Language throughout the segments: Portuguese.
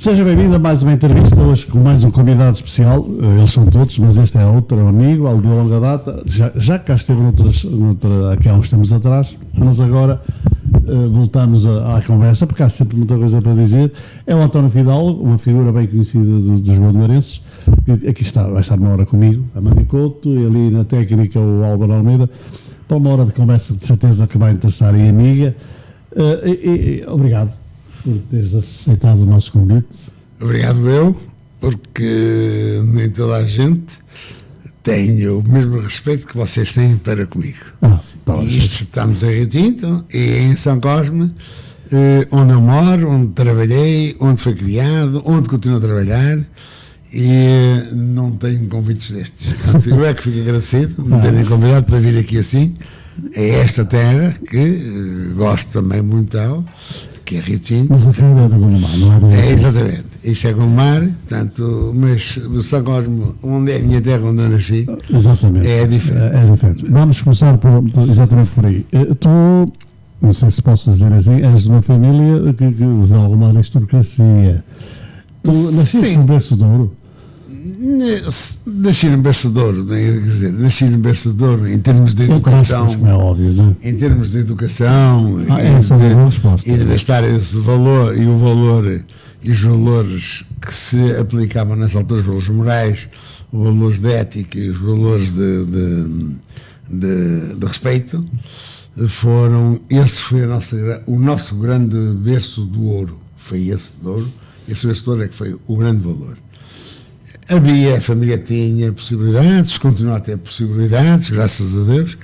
Seja bem-vindo a mais uma entrevista, hoje com mais um convidado especial. Eles são todos, mas este é outro, é um amigo, algo de longa data. Já cá esteve aqui há uns tempos atrás, mas agora voltamos à conversa, porque há sempre muita coisa para dizer. É o António Fidalgo, uma figura bem conhecida dos gondomeirenses. Aqui vai estar uma hora comigo, a Mani Couto, e ali na técnica o Álvaro Almeida, para uma hora de conversa de certeza que vai interessar e amiga. Obrigado por teres aceitado o nosso convite. Obrigado eu, porque nem toda a gente tem o mesmo respeito que vocês têm para comigo. Estamos em Rio Tinto e em São Cosme, onde eu moro, onde trabalhei, onde foi criado, onde continuo a trabalhar, e não tenho convites destes. Eu é que fico agradecido de me terem convidado para vir aqui assim, a esta terra que gosto também muito dela, que é Rio Tinto. Mas a Rio é do Gondomar, não é? Exatamente. Isto é Gondomar, portanto, mas o São Cosme, onde é a minha terra, onde eu nasci, exatamente. É diferente. É diferente. Vamos começar exatamente por aí. Tu, não sei se posso dizer assim, és de uma família que de alguma aristocracia. Tu nasceste no berço de ouro? Nasci no berço de ouro, quer dizer, nasci no berço de ouro em termos de educação, é óbvio, não é? em termos de educação e de gastar esse valor e os valores que se aplicavam nessa altura, os valores morais, os valores de ética e os valores de respeito, esse foi o nosso grande berço do ouro, foi esse de ouro, esse berço de ouro é que foi o grande valor. A família tinha possibilidades, continua a ter possibilidades, graças a Deus.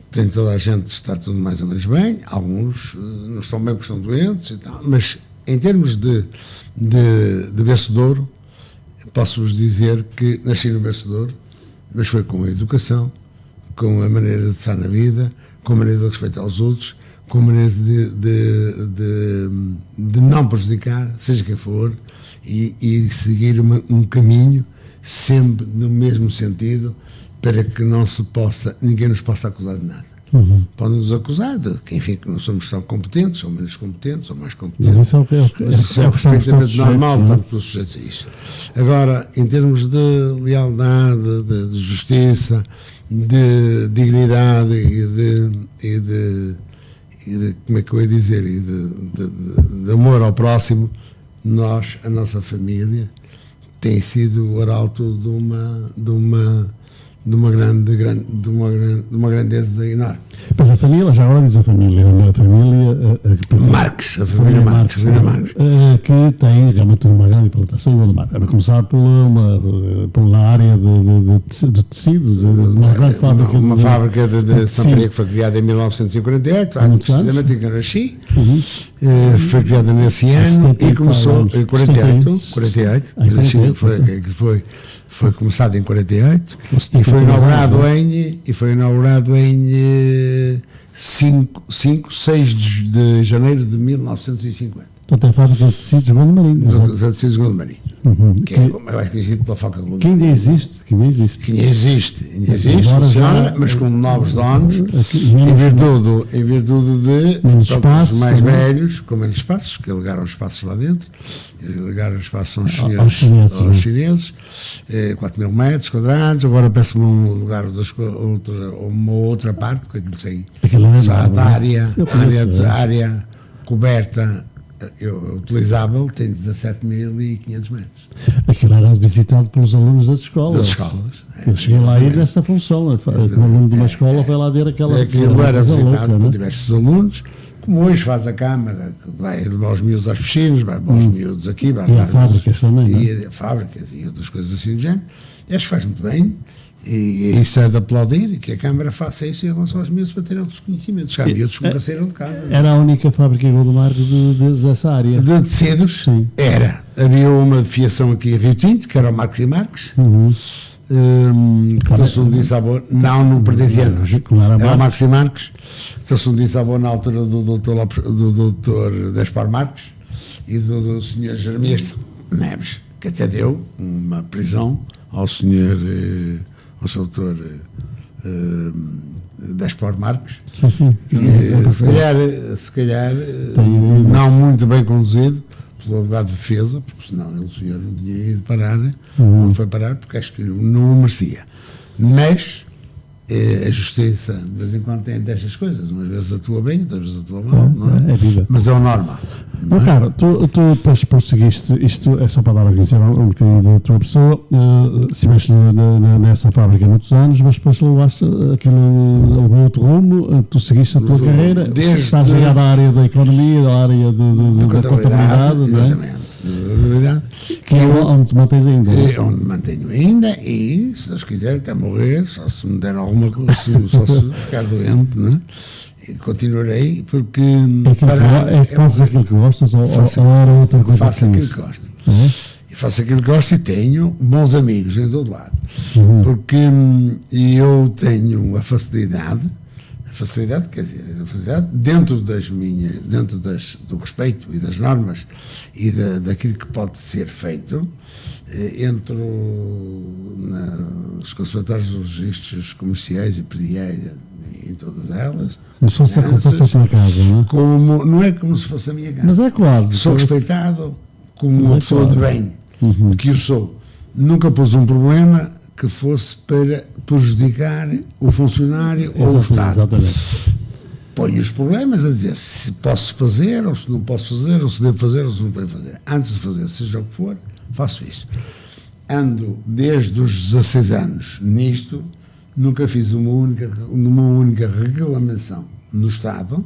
Tem toda a gente, está tudo mais ou menos bem. Alguns não estão bem porque estão doentes e tal. Mas em termos de berço de ouro, posso-vos dizer que nasci no berço de ouro, mas foi com a educação, com a maneira de estar na vida, com a maneira de respeitar os outros, com a maneira de não prejudicar, seja quem for, e seguir um caminho sempre no mesmo sentido, para que ninguém nos possa acusar de nada. Podem-nos acusar de que, enfim, que não somos tão competentes, ou menos competentes, ou mais competentes. Mas isso é perfeitamente normal, estamos todos sujeitos a isso. Agora, em termos de lealdade, de justiça, de dignidade e de como é que eu ia dizer, e de amor ao próximo, a nossa família, tem sido o arauto de uma grandeza enorme. Mas a família, já agora diz a família Marques, a família Marques, que tem realmente uma grande implantação em Gondomar. A começar pela área de tecidos, uma grande fábrica. Uma fábrica de São Maria que foi criada em 1948, precisamente em que eu nasci. Foi criada nesse ano e começou em 48. Foi começado em 48 e foi inaugurado em 6 de janeiro de 1950. Portanto, é a fábrica de tecidos Gondomarinho. De tecidos Gondomarinho. Que é mais conhecido pela Foca Gondomarinho. Que ainda existe. Funciona, mas com novos donos, em virtude de os mais velhos, com menos espaços, que alegaram espaços lá dentro, alegaram espaços aos chineses, 4.000 metros quadrados, agora peço-me um lugar, uma outra parte, porque não sei, a área coberta utilizável tem 17.500 metros. Aquilo era visitado pelos alunos das escolas. Eu cheguei lá aí nessa função, um aluno de uma escola foi lá ver aquilo era visitado por diversos alunos, como hoje faz a Câmara, que vai levar os miúdos às piscinas, vai levar os miúdos aqui, vai levar fábricas também, e fábricas e outras coisas assim do género. E acho que faz muito bem. E isso é de aplaudir, que a Câmara faça isso em relação aos miúdos para terem outros conhecimentos. Há miúdos que nunca saíram de casa. Era a única fábrica em Gondomar dessa área? De tecidos? Sim. Era. Havia uma de fiação aqui em Rio Tinto, que era o Marques e Marques, que trouxe um dia sabor, não pertencia a nós. Era o Marques e Marques, que trouxe um dia sabor na altura do doutor Despar Marques e do senhor Jeremias Neves, que até deu uma prisão ao senhor... ao Sr. Dr. Despor Marques, se calhar não muito bem conduzido pelo advogado de defesa, porque senão o senhor não tinha ido parar, não foi parar, porque acho que não o merecia. Mas a justiça, de vez em quando, tem destas coisas. Umas vezes atua bem, outras vezes atua mal, não é? É vida. Mas é o normal. Mas, cara, tu depois prosseguiste, isto é só para dar a conhecer um bocadinho da tua pessoa, estiveste nessa fábrica há muitos anos, mas depois levaste aquilo, levou outro rumo, tu seguiste a tua carreira, estás ligado à área da economia, à área da contabilidade, não é? Que é onde te mantens ainda. É onde me mantenho ainda e, se Deus quiser, até morrer, só se me der alguma coisa, só se ficar doente, não é? E continuarei, porque fazes aquilo que gostas ou era outra coisa? Faço aquilo que gosto. E faço aquilo que gosto e tenho bons amigos em todo lado. Porque eu tenho a facilidade, quer dizer, dentro do respeito e das normas e daquilo que pode ser feito, entro nos conservatórios dos registros comerciais e prediais, em todas elas. Mas se fosse a tua casa, não é? Não é como se fosse a minha casa. Mas é quase. Sou respeitado como uma pessoa de bem, que eu sou. Nunca pus um problema que fosse para prejudicar o funcionário ou o Estado. Exatamente. Ponho os problemas a dizer se posso fazer, ou se não posso fazer, ou se devo fazer, ou se não devo fazer. Antes de fazer, seja o que for, faço isso. Ando desde os 16 anos nisto, nunca fiz uma única reclamação no Estado,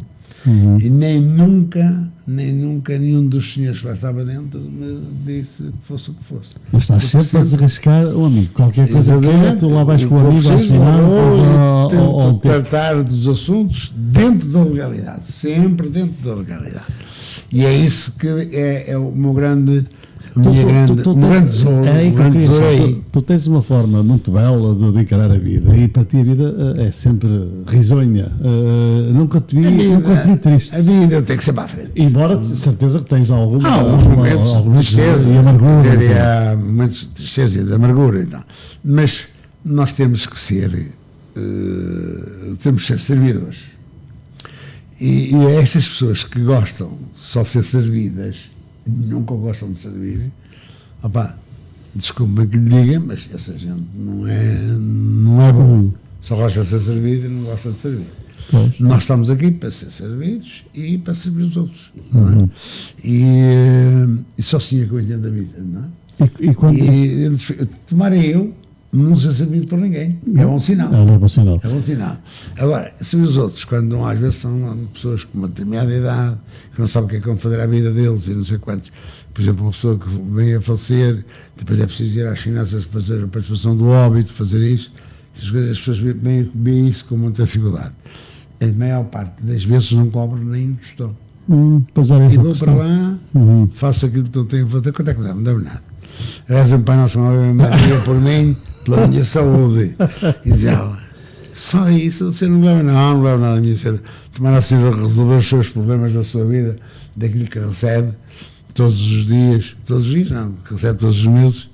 e nem nunca nenhum dos senhores que lá estava dentro me disse que fosse o que fosse. Mas estás sempre a desarriscar o amigo. Qualquer coisa que tu lá vais com o amigo às finanças tento tratar dos assuntos dentro da legalidade, sempre dentro da legalidade. E é isso que é o meu grande tesouro. Tu tens uma forma muito bela de encarar a vida e para ti a vida é sempre risonha. Nunca te vi triste. A vida tem que ser para a frente. Embora de certeza que tens alguns momentos de tristeza e amargura. Há momentos de tristeza e de amargura e tal. Mas nós temos que ser servidores. E a estas pessoas que gostam só de ser servidas, nunca gostam de servir, desculpa que lhe diga, mas essa gente não é bom. Só gosta de ser servido e não gosta de servir. Pois. Nós estamos aqui para ser servidos e para servir os outros. Não é? E só assim é que eu entendo a vida. Não é? Tomara eu não ser servido por ninguém. É bom sinal. É bom sinal. É bom sinal. Agora, se os outros, quando às vezes são pessoas com uma determinada idade, que não sabem o que é que vão fazer à vida deles e não sei quantos, por exemplo, uma pessoa que vem a falecer, depois é preciso ir às finanças fazer a participação do óbito, fazer isto, as pessoas veem isso com muita dificuldade. A maior parte das vezes não cobro nem um tostão. E vou para lá, faço aquilo que eu tenho que fazer. Quanto é que me dá? Não dá nada. Reza-me para a nossa Maria por mim, pela minha saúde. E dizia, só isso, você não leva nada, minha senhora. Tomara assim resolver os seus problemas da sua vida, daquilo que recebe todos os dias não, que recebe todos os meses,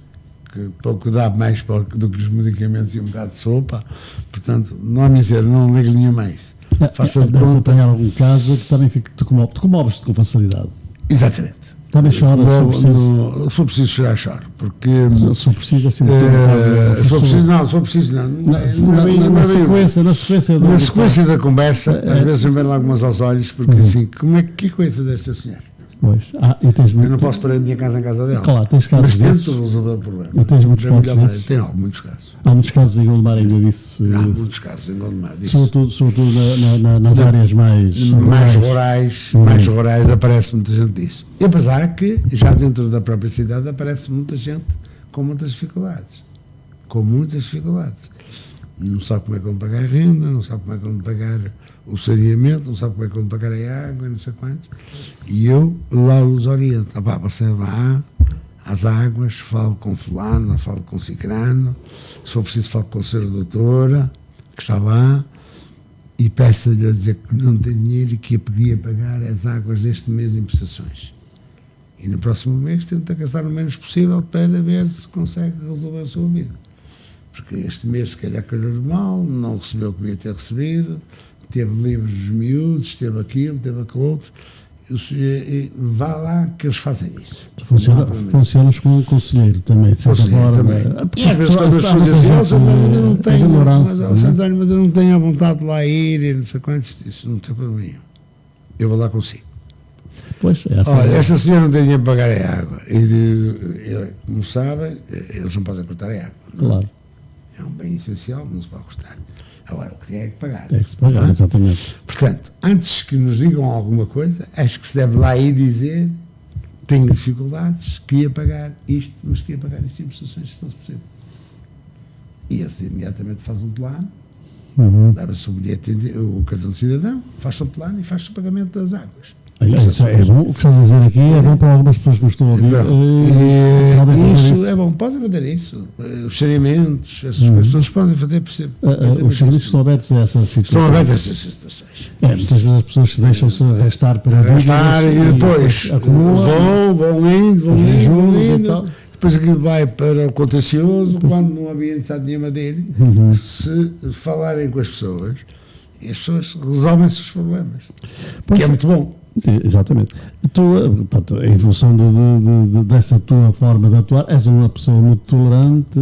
que pouco dá mais do que os medicamentos e um bocado de sopa. Portanto, não, minha senhora, não ligo nenhuma mais. Faça de conta. Apanhar algum caso que também fique, tu comoves-te com facilidade. Exatamente. Também choras? Se for preciso chorar, choro. Porque. Se for preciso, assim, se for preciso, não. Na sequência da conversa, às vezes me vem algumas aos olhos, porque assim, como é que eu ia fazer esta senhora? Pois. Eu não posso parar a minha casa em casa dela. Claro, tens casos mas tento resolver o problema. E tens muitos casos. Tenho muitos casos. Há muitos casos em Gondomar ainda disso. Há muitos casos em Gondomar disso. Sobretudo nas áreas mais rurais aparece muita gente disso. E apesar que já dentro da própria cidade aparece muita gente com muitas dificuldades. Não sabe como é que vão pagar a renda, não sabe como é que vão pagar o saneamento, não sabe como é que vão pagar a água, não sei quantos. E eu lá os oriento. Você vá às águas, falo com fulano, falo com cicrano, se for preciso falo com a senhora doutora, que está lá, e peço-lhe a dizer que não tem dinheiro e que podia pagar as águas deste mês em prestações. E no próximo mês tenta gastar o menos possível para ver se consegue resolver a sua vida. Porque este mês se calhar calhou mal, não recebeu o que devia ter recebido, teve livros dos miúdos, teve aquilo outro. vá lá que eles fazem isso. Funcionas como um conselheiro também, de certa forma. E às vezes quando as pessoas dizem, Santana, eu não tenho, Santana, mas eu não tenho a vontade de lá ir e não sei quantos, isso não tem problema nenhum. Eu vou lá consigo. Pois, olha, esta senhora não tem dinheiro para pagar a água. E, como sabem, eles não podem cortar a água. Claro. É um bem essencial, não se pode cortar. Agora, o que tem é que pagar. É que se pagar, exatamente. Portanto, antes que nos digam alguma coisa, acho que se deve lá ir dizer: tenho dificuldades, queria pagar isto, mas queria pagar este tipo de situações se fosse possível. E eles imediatamente fazem um plano, leva-se o bilhete, o cartão de cidadão, faz-se o plano e faz-se o pagamento das águas. Isso é bom. O que estás a dizer aqui é bom para algumas pessoas que nos estão a ouvir. Isso é bom, podem fazer isso. Os saneamentos, essas coisas, podem fazer. Os serviços estão abertos a essas situações. Estão abertos a essas situações. Muitas vezes as pessoas deixam-se arrastar para arrastar e depois vão indo. Depois aquilo vai para o contencioso, quando não havia necessidade nenhuma dele. Se falarem com as pessoas, e as pessoas resolvem-se os problemas. Que é muito bom. Exatamente. Tu, portanto, em função dessa tua forma de atuar, és uma pessoa muito tolerante,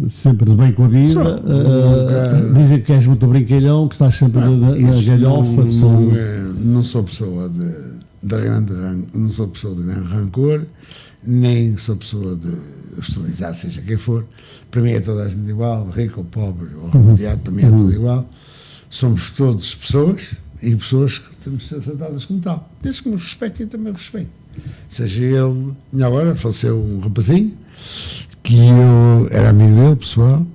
sempre de bem com a vida. Dizem que és muito brincalhão, que estás sempre na galhofa. Não sou pessoa de grande rancor, nem sou pessoa de hostilizar, seja quem for. Para mim é toda a gente igual, rico ou pobre ou rodeado, para mim é tudo igual. Somos todos pessoas. E pessoas que temos de ser tratadas como tal. Desde que me respeitem, também respeito. Seja ele, e agora faleceu um rapazinho, que eu era amigo dele, pessoal,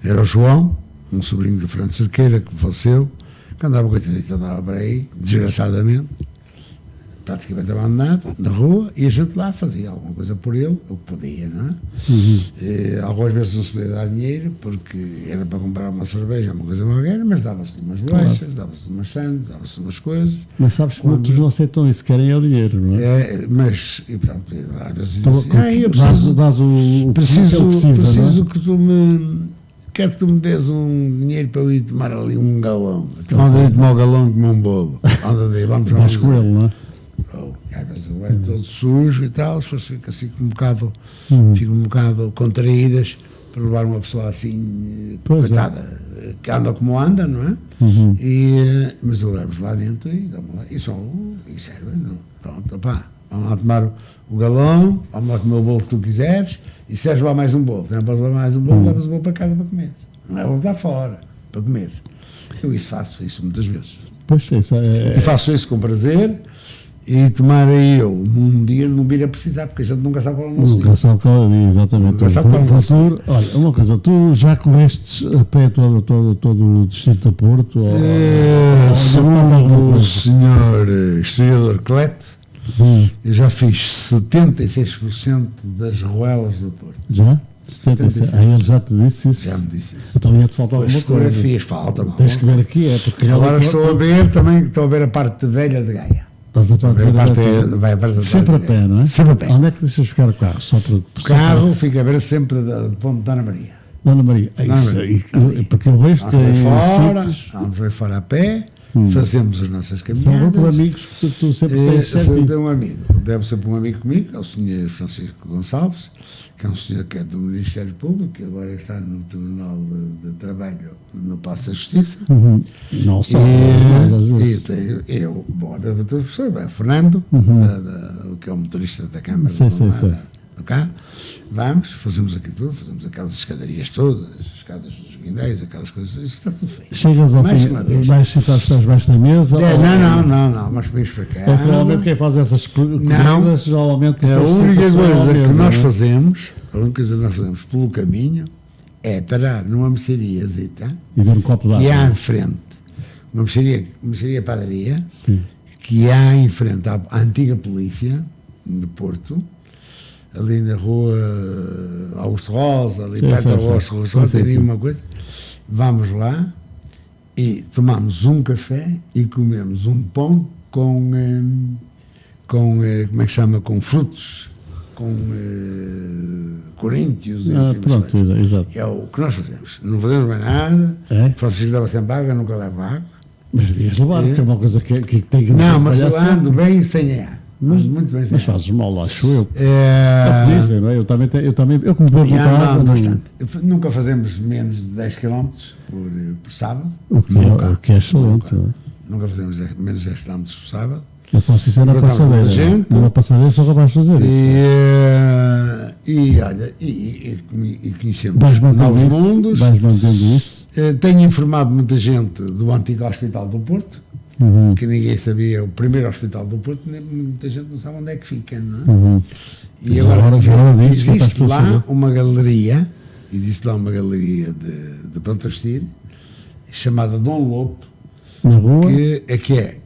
era o João, um sobrinho de Fernando Cerqueira, que faleceu, que andava coitadito, andava por aí, desgraçadamente, praticamente abandonado, na rua, e a gente lá fazia alguma coisa por ele, o que podia, não é? Algumas vezes não se podia dar dinheiro, porque era para comprar uma cerveja, uma coisa qualquer, mas dava-se umas bolachas, dava-se umas sandes, dava-se umas coisas. Mas sabes que muitos não aceitam isso, querem é o dinheiro, não é? Mas, e pronto, às vezes então, assim, eu preciso que tu me... Quero que tu me des um dinheiro para eu ir tomar ali um galão. Então, anda aí tomar o galão e comer um bolo. Anda daí, vamos para com ele, não é? Às vezes vai todo sujo e tal, as pessoas ficam assim ficam um bocado contraídas para levar uma pessoa assim, coitada, que anda como anda, não é? Mas eu levo-os lá dentro e damos lá, e servem, não? Pronto, opá, vamos lá tomar o galão, vamos lá comer o bolo que tu quiseres, e serves lá mais um bolo. Não podes levar mais um bolo, levas o bolo para casa para comer. Não é voltar fora para comer. Eu faço isso muitas vezes. Pois, e faço isso com prazer. E tomar aí eu, num dia não vir a precisar, porque a gente nunca sabe qual é o nosso dia. Nunca sabe qual é o dia, exatamente. Nunca sabe qual é o nosso dia. Olha, uma coisa, tu já correste a pé todo o distrito de Porto? Segundo o senhor historiador Clete, eu já fiz 76% das ruelas do Porto. Já? 76%. Ele já te disse isso? Já me disse isso. Então ia-te faltar alguma coisa. Fotografias, falta mal. Tens que ver aqui, porque agora estou a ver a parte velha de Gaia. Estás a parte sempre a pé, não é? Sempre a pé. Onde é que deixas ficar o carro? O carro fica a ver sempre de ponto de Ana Maria. Dona Maria, porque o resto vamos ver fora a pé, fazemos as nossas caminhadas. São um grupo de amigos que tu sempre tens certinho. Eu tenho um amigo, deve sempre um amigo comigo, é o Sr. Francisco Gonçalves, que é um senhor que é do Ministério Público, que agora está no Tribunal de Trabalho no Paço da Justiça. Não só. O Fernando, que é o motorista da Câmara do carro. Vamos, fazemos aquilo tudo, fazemos aquelas escadarias todas, as escadas dos guindéis, aquelas coisas, isso está tudo feito. Chegas ao fim, vais sentar os pés baixo da mesa? Não, mas vamos para cá. Provavelmente quem faz essas comidas, geralmente... A única coisa que nós fazemos, pelo caminho, é parar numa merceariazita e ver um copo de água. Que há em frente, uma mercearia padaria, que há em frente à antiga polícia de Porto, ali na rua Augusto Rosa, ali perto da rua Augusto Rosa, tem uma coisa. Vamos lá e tomamos um café e comemos um pão com como é que chama, com frutos, com coríntios. Exato. É o que nós fazemos. Não fazemos mais nada. Francisco dava sempre água, nunca leva água. Mas devias levar, porque é uma coisa que tem que Não, mas eu trabalhar ando sempre. bem sem ar. Ando muito bem sem Mas ar. fazes mal, acho eu. É o que dizem, não é? Eu como vou E votar, andando bastante. Nunca fazemos menos de 10 km por sábado. o que é excelente. Não é? Nunca fazemos menos de 10 km por sábado. Eu posso dizer na Encontramos passadeira. muita gente. Na passadeira sou capaz de fazer isso. E olha, e conhecemos Vais mantendo novos isso. mundos. Vais mantendo isso. Tenho informado muita gente do antigo Hospital do Porto, Uhum. que ninguém sabia, o primeiro Hospital do Porto, muita gente não sabe onde é que fica, não é? Uhum. E Agora agora diz que existe estás a lá saber. uma galeria, de pronto vestir, chamada Dom Lopo, Na rua. que é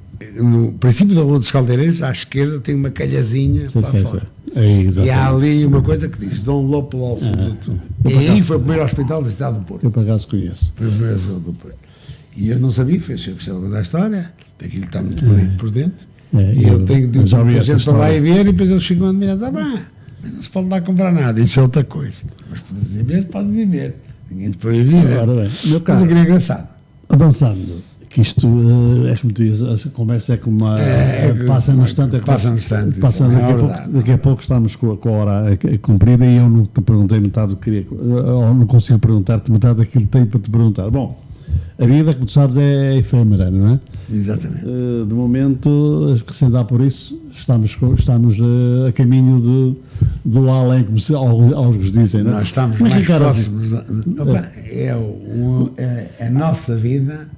no princípio da Rua dos Caldeireiros, à esquerda tem uma calhazinha Sim, para sim, fora. sim. É, E há exatamente. ali uma coisa que diz Dom Lopo lá ao fundo de tudo. E aí foi o primeiro hospital da cidade do Porto. Eu por acaso conheço. Foi o primeiro hospital do Porto. E eu não sabia, foi eu que estava a contar a história, aquilo está muito bonito por dentro. É, E eu tenho dito já ouvi muita essa gente para lá história. e ver, e depois eles ficam admirados. Mas não se pode lá comprar nada, isso é outra coisa. Mas podes ir ver, podes ir ver. Ninguém te proíbe de ver. Ora bem, meu Mas caro, aquilo é engraçado. avançando, que isto é como tu dizes, a conversa é como uma. Passa no instante. Passa no instante, Passa isso é daqui, a verdade. pouco, daqui a pouco estamos com a hora cumprida e eu não te perguntei metade do que queria. Eu não consigo perguntar-te metade daquilo que tenho para te perguntar. Bom, a vida, como tu sabes, é efêmera, não é? Exatamente. De momento, sem dar por isso, estamos a caminho do além, como alguns dizem, não é? Nós estamos Mas, mais Ricardo, próximos. É a nossa vida.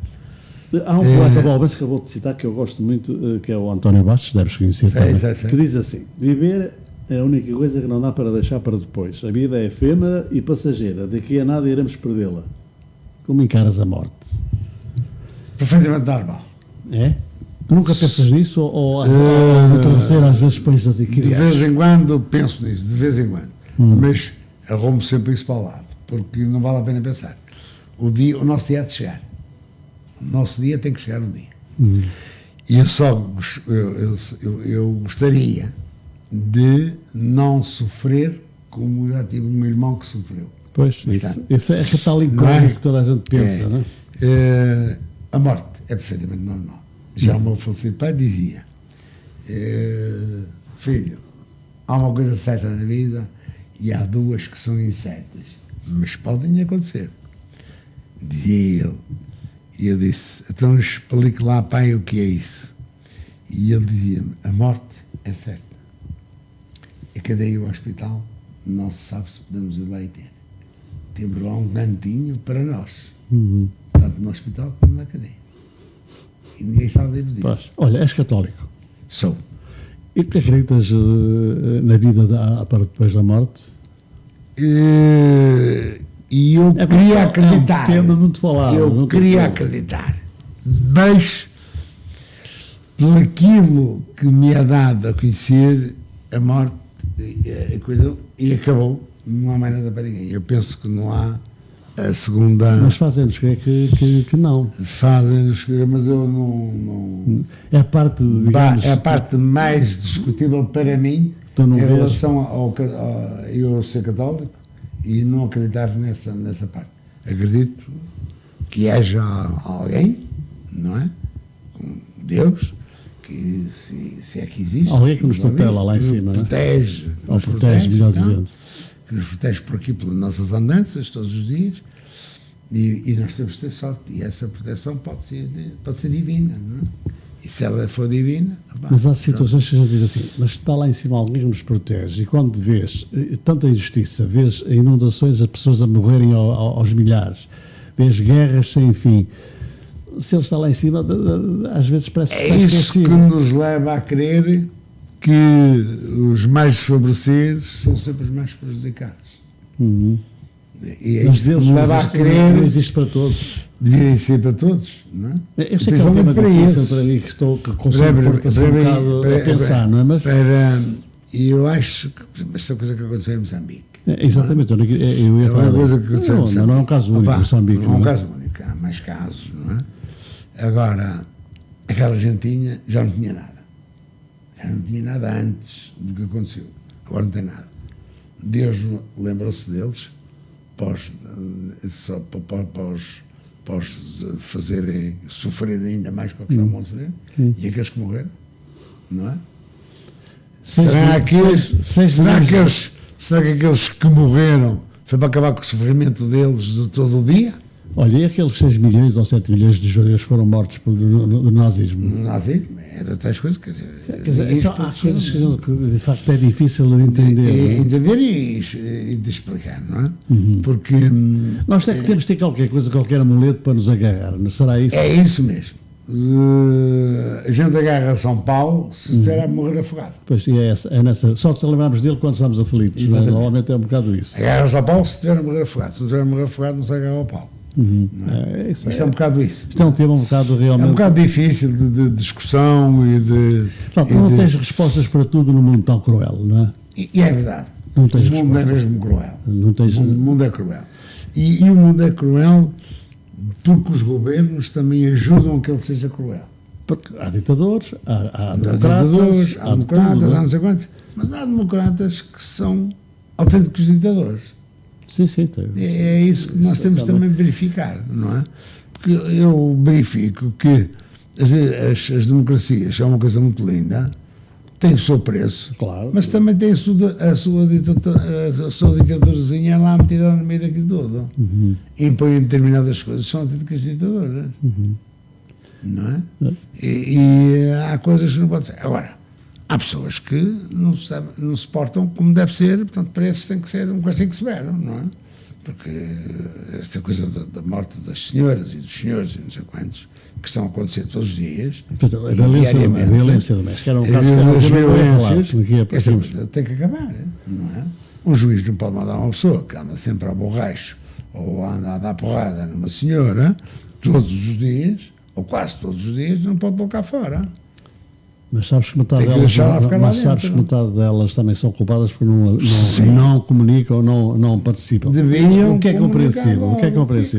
há um poeta balbense que eu vou-te citar, que eu gosto muito, que é o António Bastos, deves conhecer também, sei. que diz assim: viver é a única coisa que não dá para deixar para depois. A vida é efêmera e passageira, daqui a nada iremos perdê-la. Como encaras a morte? Perfeitamente normal. É? Nunca pensas nisso ou ao terceiro às vezes pensas assim, De vez em quando penso nisso, de vez em quando. Mas arrumo sempre isso para o lado, porque não vale a pena pensar. O nosso dia é de chegar. O nosso dia tem que chegar um dia. E eu gostaria de não sofrer como já tive um irmão que sofreu. Pois, isso é a tal incógnita que toda a gente pensa, não é? A morte é perfeitamente normal. Já o meu falecido pai dizia: filho, há uma coisa certa na vida e há duas que são incertas, mas podem acontecer. Dizia ele. E eu disse: então explique lá, pai, o que é isso. E ele dizia-me: a morte é certa. A cadeia e o hospital não se sabe se podemos ir lá e ter. Temos lá um cantinho para nós, tanto no hospital como na cadeia. E ninguém está livre disso. Pois. Olha, és católico. Sou. E que acreditas na vida para depois da morte? E eu queria acreditar. É um tema muito falado. Eu queria acreditar. Mas, por aquilo que me é dado a conhecer, a morte, a coisa, e acabou. Não há mais nada para ninguém. Eu penso que não há a segunda. Mas fazemos crer que não. Fazem-nos, mas eu não. É a parte, digamos, É a parte mais discutível para mim Tu não em vês? relação ao eu ser católico e não acreditar nessa parte. Acredito que haja alguém, não é? Com Deus, que se é que existe. Alguém que nos tutela lá em que cima, nos não é? protege, Ou protege, melhor não? dizendo. Que nos protege por aqui pelas nossas andanças todos os dias. E nós temos de ter sorte. E essa proteção pode ser divina, não é? E se ela for divina. Mas há situações que a gente diz assim, mas está lá em cima alguém que nos protege, e quando vês tanta injustiça, vês inundações, as pessoas a morrerem aos milhares, vês guerras sem fim, se ele está lá em cima, às vezes parece que É está isso que esquecido. nos leva a crer que os mais desfavorecidos são sempre os mais prejudicados. E é Mas isso que Deus nos leva a crer. não existe para todos. Devia ser para todos, não é? Eu sei que é um tema Principalmente para difícil esses. para mim, que consigo pôr-te assim um bocado a pensar, não é? Mas, E eu acho que, por exemplo, esta coisa que aconteceu em Moçambique. exatamente, eu ia É falar uma coisa disso. que aconteceu em Moçambique. Não é um caso único, Opa, Moçambique. não é um caso único, há mais casos, não é? Agora, aquela gentinha já não tinha nada. Já não tinha nada antes do que aconteceu. Agora não tem nada. Deus lembrou-se deles para para os fazerem sofrer ainda mais com a questão de sofrer, e aqueles que morreram, não é? Será que aqueles que morreram foi para acabar com o sofrimento deles de todo o dia? Olha, e aqueles 6 milhões ou 7 milhões de judeus foram mortos no nazismo? No nazismo, é de tais coisas, quer dizer há coisas que de facto é difícil de entender. Entender e de explicar, não é? Porque nós é que temos de ter qualquer amuleto para nos agarrar, não será isso? É isso mesmo. A gente agarra São Paulo se estiver a morrer afogado. Pois, é nessa. Só se lembrarmos dele quando estamos aflitos. Normalmente é um bocado isso. Agarra São Paulo se estiver a morrer afogado. Se não estiver a morrer afogado, não se agarra ao Paulo. Isto é um bocado isso. Isto é um tema um bocado realmente. É um bocado difícil de discussão e de. Não tens respostas para tudo no mundo tão cruel, não é? E é verdade. Não tens o mundo é mesmo cruel. Não tens... O mundo é cruel. E o mundo é cruel porque os governos também ajudam a que ele seja cruel. Porque há ditadores, há democratas, há tudo, não sei quantos. Mas há democratas que são autênticos ditadores. Sim. É isso que nós temos também de verificar, não é? Porque eu verifico que as democracias são uma coisa muito linda, têm o seu preço, claro, mas também tem a sua ditadurazinha lá metida no meio daquilo todo. Impõem determinadas coisas, são autênticas ditadoras. Não é? E há coisas que não podem ser. Agora, há pessoas que não se portam como deve ser, portanto, para esses tem que ser um castigo que se veram, não é? Porque esta coisa da morte das senhoras e dos senhores e não sei quantos, que estão a acontecer todos os dias, a violência doméstica, era um caso que essa coisa tem que acabar, não é? Um juiz não pode mandar uma pessoa que anda sempre ao borracho ou anda a dar porrada numa senhora todos os dias, ou quase todos os dias, não pode colocar fora. Mas sabes que metade delas também são culpadas porque não comunicam ou não participam. Deviam. O que é compreensível? A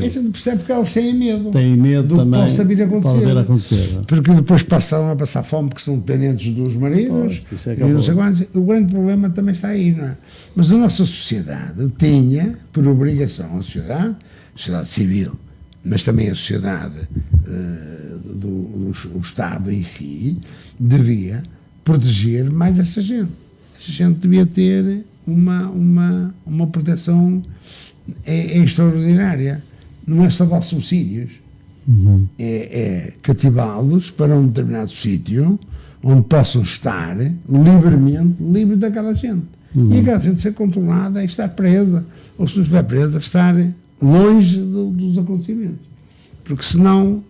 gente percebe que elas têm medo. Têm medo do também. Que possa vir a acontecer. Pode vir a acontecer. Porque depois passam a passar fome porque são dependentes dos maridos. Não sei quantos. O grande problema também está aí, não é? Mas a nossa sociedade tinha, por obrigação, a sociedade civil, mas também a sociedade o Estado em si, devia proteger mais essa gente. Essa gente devia ter uma proteção extraordinária. Não é só dar subsídios, é cativá-los para um determinado sítio onde possam estar livre daquela gente. E aquela gente ser controlada e estar presa, ou se não estiver presa, estar longe dos acontecimentos. Porque senão,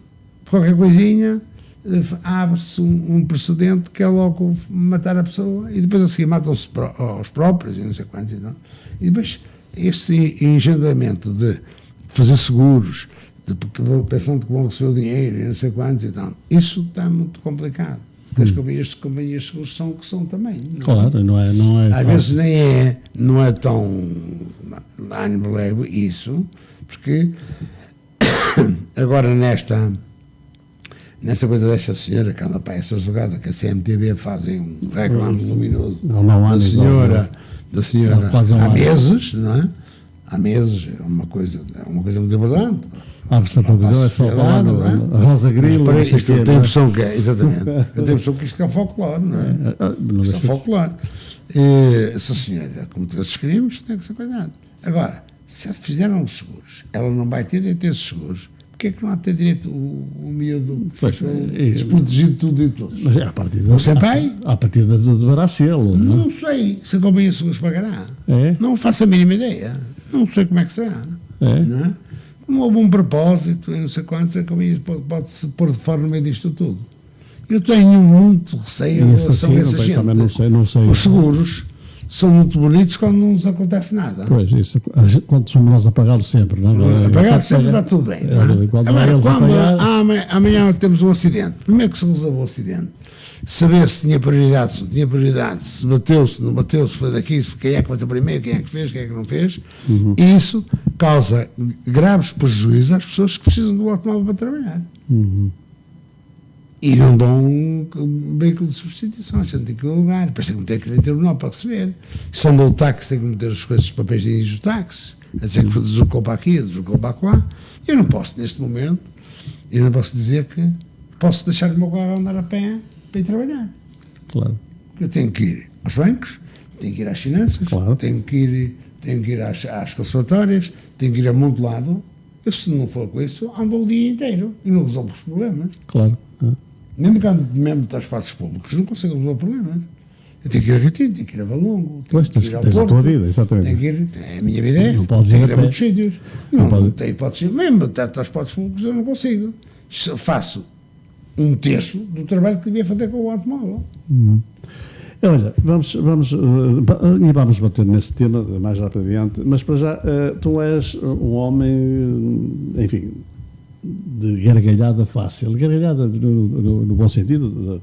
qualquer coisinha, abre-se um precedente que é logo matar a pessoa e depois a seguir matam-se aos próprios e não sei quantos. Então. E depois este engendramento de fazer seguros, pensando que vão receber o dinheiro e não sei quantos, então, isso está muito complicado. Porque as companhias de seguros são o que são também. Claro, não é às vezes não é tão ânimo isso, porque agora nesta coisa desta senhora que anda para essa jogada que a CMTV fazem um reclame luminoso da senhora há meses, não é? Há meses, é uma coisa muito importante. Abre-se a televisão, é só falar a Rosa Grilo. Eu tenho a impressão que é, exatamente. Eu tenho a impressão que isto é um folclore, não é? Isto é um folclore. Essa senhora, como todos os crimes, tem que ser cuidado. Agora, se fizeram os seguros, ela não vai ter direito a esses seguros. Porquê é que não há de ter direito o miúdo desprotegido tudo e todos? Mas a partir deverá ser-lo. Não sei se a companhia de seguros pagará. Não faço a mínima ideia. Não sei como é que será. Não é? Como houve um propósito, não sei quantos, a companhia pode-se pôr de fora no meio disto tudo. Eu tenho muito receio em relação a essa gente. Não sei. Os seguros são muito bonitos quando não nos acontece nada. Pois, isso, quando somos nós a pagá-lo sempre, não é? Apagá-lo sempre está tudo bem. Agora, quando amanhã temos um acidente, primeiro que se resolve o acidente, saber se tinha prioridade, se não tinha prioridade, se bateu, se não bateu, se foi daqui, quem é que bateu primeiro, quem é que fez, quem é que não fez, isso causa graves prejuízos às pessoas que precisam do automóvel para trabalhar. e não dão um veículo de substituição, a gente tem que alugar, depois tem que meter aquilo em tribunal para receber. Se andam o táxi, tem que meter as coisas, os papéis do táxi, a dizer que deslocou para aqui, deslocou para lá. Eu não posso, neste momento, eu não posso dizer que posso deixar o meu carro andar a pé para ir trabalhar. Claro. Eu tenho que ir aos bancos, tenho que ir às finanças, Claro. tenho que ir às conservatórias, tenho que ir a muito lado. Eu, se não for com isso, ando o dia inteiro e não resolvo os problemas. Claro. Mesmo que ando mesmo de transportes públicos, não consigo resolver problemas. Eu tenho que ir a Retiro, tenho que ir a Valongo, Pois, tenho que ir ao tens a Porto, tua vida, exatamente. tenho que ir, a minha vida é Não esta, podes tenho ir que ir a a pé. muitos sítios. Não Não pode. tenho hipótese, mesmo até transportes públicos eu não consigo. Se faço um terço do trabalho que devia fazer com o automóvel. Olha, vamos bater nesse tema mais lá para adiante, mas para já, tu és um homem, enfim, de gargalhada fácil, gargalhada no bom sentido.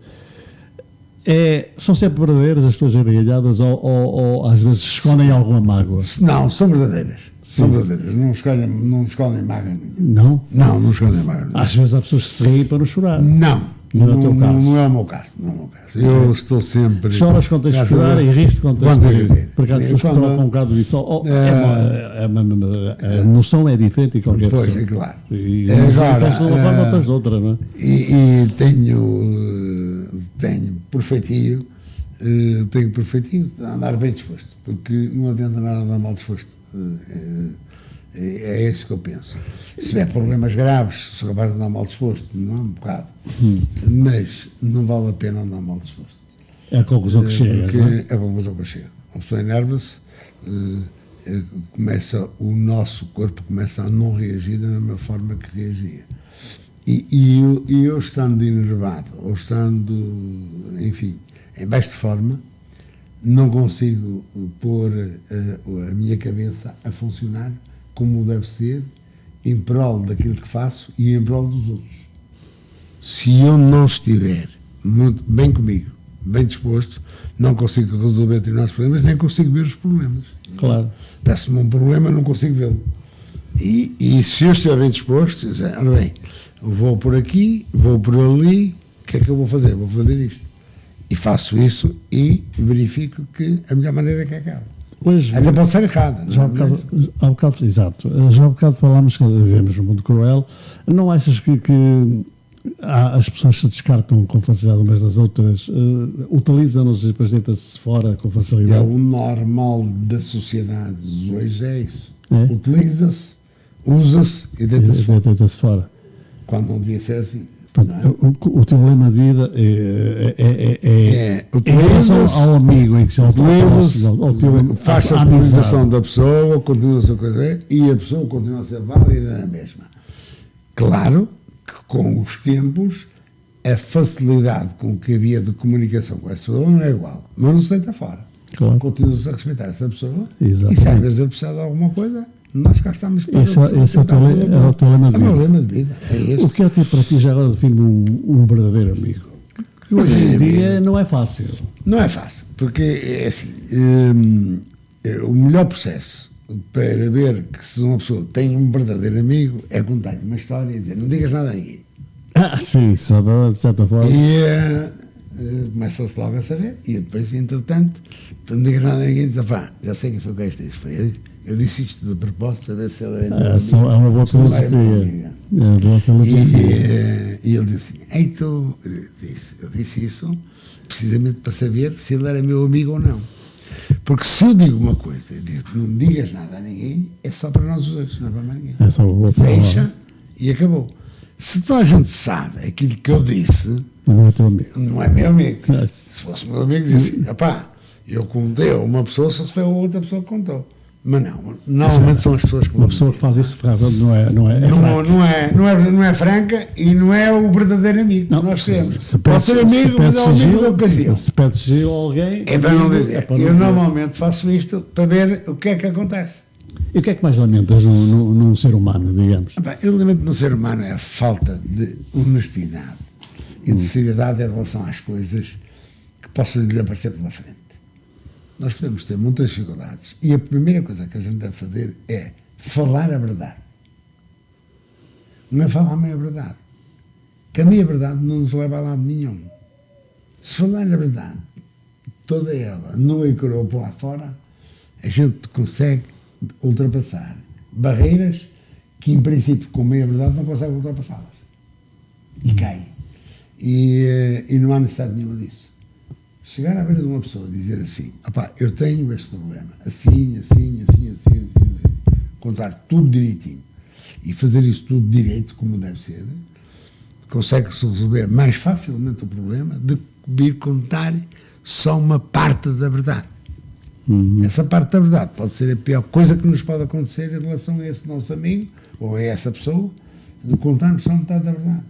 São sempre verdadeiras as tuas gargalhadas ou às vezes escondem alguma mágoa? Não, são verdadeiras. São verdadeiras. Não escondem mágoa nenhuma. Não? Não escondem mágoa nenhuma. Às vezes há pessoas que se riem para não chorar. Não. Não é o teu caso. Não é o meu caso. Não é o meu caso. Eu estou sempre. Choras quando tens de Graças a chorar Deus. e riste quando tens Quando de tenho que rir. rir. Porque há pessoas que Quando- trocam um bocado disso. A noção é diferente em qualquer Pois, pessoa. é claro. E Agora, uns de uma forma, outras de outra, não é? E tenho perfeitinho de andar bem disposto, porque não adianta nada andar mal disposto. É isso que eu penso. Se tiver problemas graves, sou capaz de andar mal disposto, não é um bocado, mas não vale a pena andar mal disposto. É a conclusão que chega. Porque Não é? é a conclusão que eu chego. A pessoa enerva-se, o nosso corpo começa a não reagir da mesma forma que reagia. E eu estando enervado, ou estando, enfim, em baixa forma, não consigo pôr a minha cabeça a funcionar como deve ser, em prol daquilo que faço e em prol dos outros. Se eu não estiver muito bem comigo, bem disposto, não consigo resolver determinados problemas, nem consigo ver os problemas. Claro. Peço-me um problema, não consigo vê-lo. E se eu estiver bem disposto, dizer, ora bem, vou por aqui, vou por ali, o que é que eu vou fazer? Vou fazer isto. E faço isso e verifico que a melhor maneira é que acaba. Hoje, Até pode ser errada. já há bocado, exato. Já há bocado falámos que vivemos num mundo cruel. Não achas que as pessoas se descartam com facilidade umas das outras, utilizam-nos e depois deitam-se fora com É facilidade? o normal da sociedade hoje, é isso. É? Utiliza-se, usa-se e deita-se fora. Deita-se fora. Quando não devia ser assim. Pronto, Não é? o teu lema de vida em relação ao amigo em que se faz a utilização da pessoa, continua a ser coisa e a pessoa continua a ser válida na mesma. Claro que com os tempos a facilidade com que havia de comunicação com essa pessoa não é igual, mas não se deita fora. Claro. Continua-se a respeitar essa pessoa Exatamente. e se às vezes ele precisa de alguma coisa, nós cá estamos para Esse é o teu lema de É o meu vida. lema de vida. É O este. que é para ti já agora define um verdadeiro amigo? Que hoje em dia não é fácil. Não é fácil, porque é assim, o melhor processo para ver que se uma pessoa tem um verdadeiro amigo é contar uma história e dizer, não digas nada a ninguém. Sim, só de certa forma. E começa-se logo a saber, e depois, entretanto, não digas nada a ninguém e diz, pá, já sei quem foi que este disse, foi ele. Eu disse isto de propósito, a ver se ele era É uma boa filosofia. É uma boa filosofia. E ele disse assim, eu disse isso precisamente para saber se ele era meu amigo ou não. Porque se eu digo uma coisa e digo, não digas nada a ninguém, é só para nós os dois, não é para mais ninguém. Essa é uma boa Fecha e acabou. Se toda a gente sabe aquilo que eu disse, não é teu amigo. não é meu amigo. É. Se fosse meu amigo, dizia assim, epá, eu contei a uma pessoa, só se foi a outra pessoa que contou. Mas não, normalmente são as pessoas que Uma pessoa que faz isso não é não é franca e não é o verdadeiro amigo que nós temos. Pode ser amigo, mas é o amigo da ocasião. Se pede sigilo a alguém... É para não dizer. para não Eu dizer. normalmente faço isto para ver o que é que acontece. E o que é que mais lamentas num ser humano, digamos? Epá, eu lamento no ser humano é a falta de honestidade e de seriedade em relação às coisas que possam lhe aparecer pela frente. Nós podemos ter muitas dificuldades e a primeira coisa que a gente deve fazer é falar a verdade. Não é falar a meia verdade. que a meia-verdade não nos leva a lado nenhum. Se falar a verdade, toda ela, nua e crua por lá fora, a gente consegue ultrapassar barreiras que, em princípio, com meia-verdade, não consegue ultrapassá-las. E cai. E não há necessidade nenhuma disso. Chegar à beira de uma pessoa e dizer assim, eu tenho este problema, assim, contar tudo direitinho e fazer isso tudo direito, como deve ser, consegue-se resolver mais facilmente o problema de vir contar só uma parte da verdade. Essa parte da verdade pode ser a pior coisa que nos pode acontecer em relação a esse nosso amigo ou a essa pessoa, de contar-nos só metade da verdade.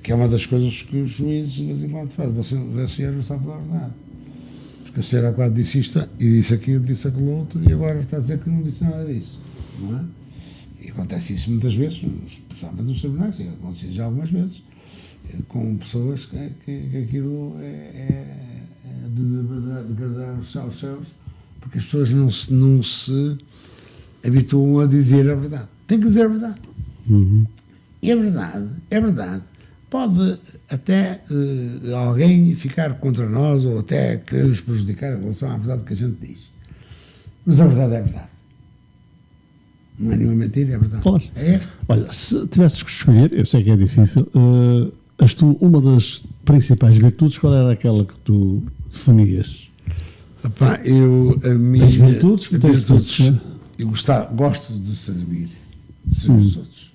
Que é uma das coisas que os juízes de vez em quando fazem. A senhora não sabe falar a verdade. Porque a senhora há quase disse isto e disse aquilo, disse aquilo outro, e agora está a dizer que não disse nada disso. Não é? E acontece isso muitas vezes, principalmente nos tribunais, e acontece já algumas vezes, com pessoas que aquilo é de degradar os céus, porque as pessoas não se habituam a dizer a verdade. Tem que dizer a verdade. E a verdade. Pode até alguém ficar contra nós ou até querer nos prejudicar em relação à verdade que a gente diz. Mas a verdade é a verdade. Não é nenhuma mentira, é a verdade. Claro. É esta. Olha, se tivesses que escolher, eu sei que é difícil, uma das principais virtudes, qual era aquela que tu definias? Tens virtudes? Eu gosto de servir os outros.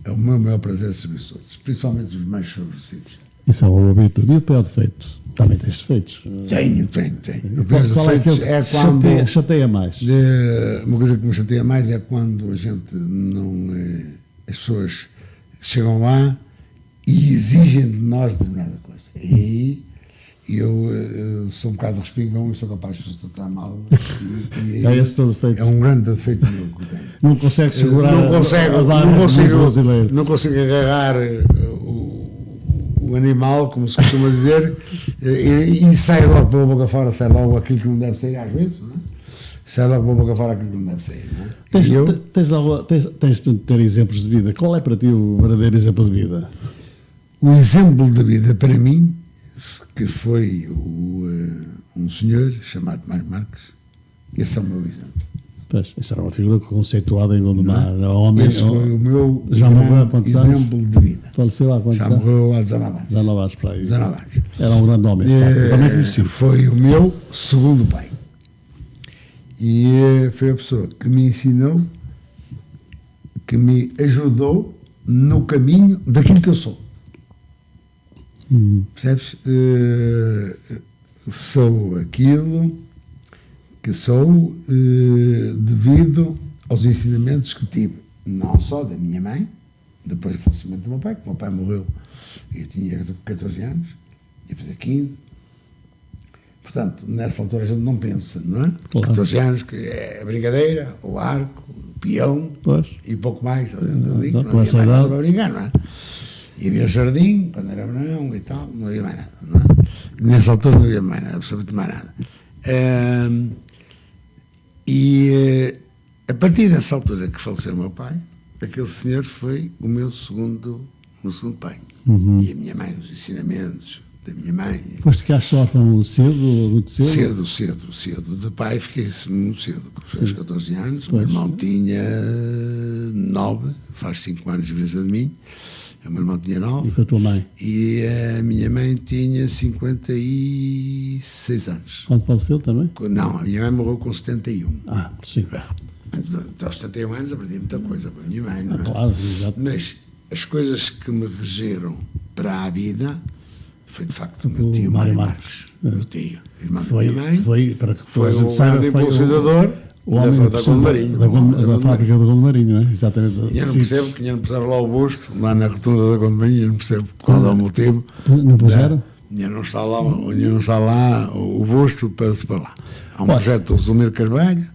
É o meu maior prazer servir os outros, principalmente os mais favorecidos. Isso é uma boa virtude. E o pior defeito? Também tens defeitos? Tenho. O pior defeito é quando... Chateia mais? Uma coisa que me chateia mais é quando a gente não... As pessoas chegam lá e exigem de nós determinada coisa. E eu sou um bocado respingão e sou capaz de tratar mal. É esse teu defeito? É um grande defeito meu que tenho. Não consegue segurar não consigo agarrar o animal, como se costuma dizer, e sai logo pela boca fora, sai logo aquilo que não deve sair às vezes, não é? Sai logo pela boca fora aquilo que não deve sair, não é? Tens de ter exemplos de vida. Qual é para ti o verdadeiro exemplo de vida? O exemplo de vida para mim, que foi um senhor chamado Mário Marques, esse é o meu exemplo. Pois, essa era uma figura conceituada em Gondomar. Esse foi o meu exemplo de vida. Faleceu há quantos anos? Já morreu há 19 anos. 19 anos para aí. 19 anos. Era um grande homem, também conhecido. Foi o meu segundo pai. E foi a pessoa que me ensinou, que me ajudou no caminho daquilo que eu sou. Percebes? Sou aquilo que sou devido aos ensinamentos que tive, não só da minha mãe, depois do falecimento do meu pai, que o meu pai morreu, eu tinha 14 anos, ia fazer 15. Portanto, nessa altura a gente não pensa, não é? Claro. 14 anos, que é a brincadeira, o arco, o peão, pois. E pouco mais. Não havia mais nada para brincar, não é? E havia o jardim, quando era verão e tal, não havia mais nada, não é? Nessa altura não havia mais nada, absolutamente mais nada. A partir dessa altura que faleceu o meu pai, aquele senhor foi o meu segundo pai. E a minha mãe, os ensinamentos da minha mãe. Foste ficaste órfão cedo, muito cedo? Cedo. De pai fiquei-se muito cedo, aos 14 anos. O meu irmão tinha 9, faz 5 anos de diferença de mim. O meu irmão tinha 9. E com a tua mãe? E a minha mãe tinha 56 anos. Quando faleceu também? Não, a minha mãe morreu com 71. Sim. Até aos 71 anos aprendi muita coisa com a minha mãe, não é? Claro, exato. Mas as coisas que me regeram para a vida foi de facto o meu tio Mário Marques. Meu tio, irmão da minha mãe. Foi o grande impulsionador da Gondomarinho. Da fábrica do Gondomarinho, não é? Exatamente. Eu não percebo que não puseram lá o busto, lá na rotunda da Gondomarinho, eu não percebo qual é o motivo. Não puseram? Não está lá o busto para lá. Há um projeto do Zulmiro Carvalho,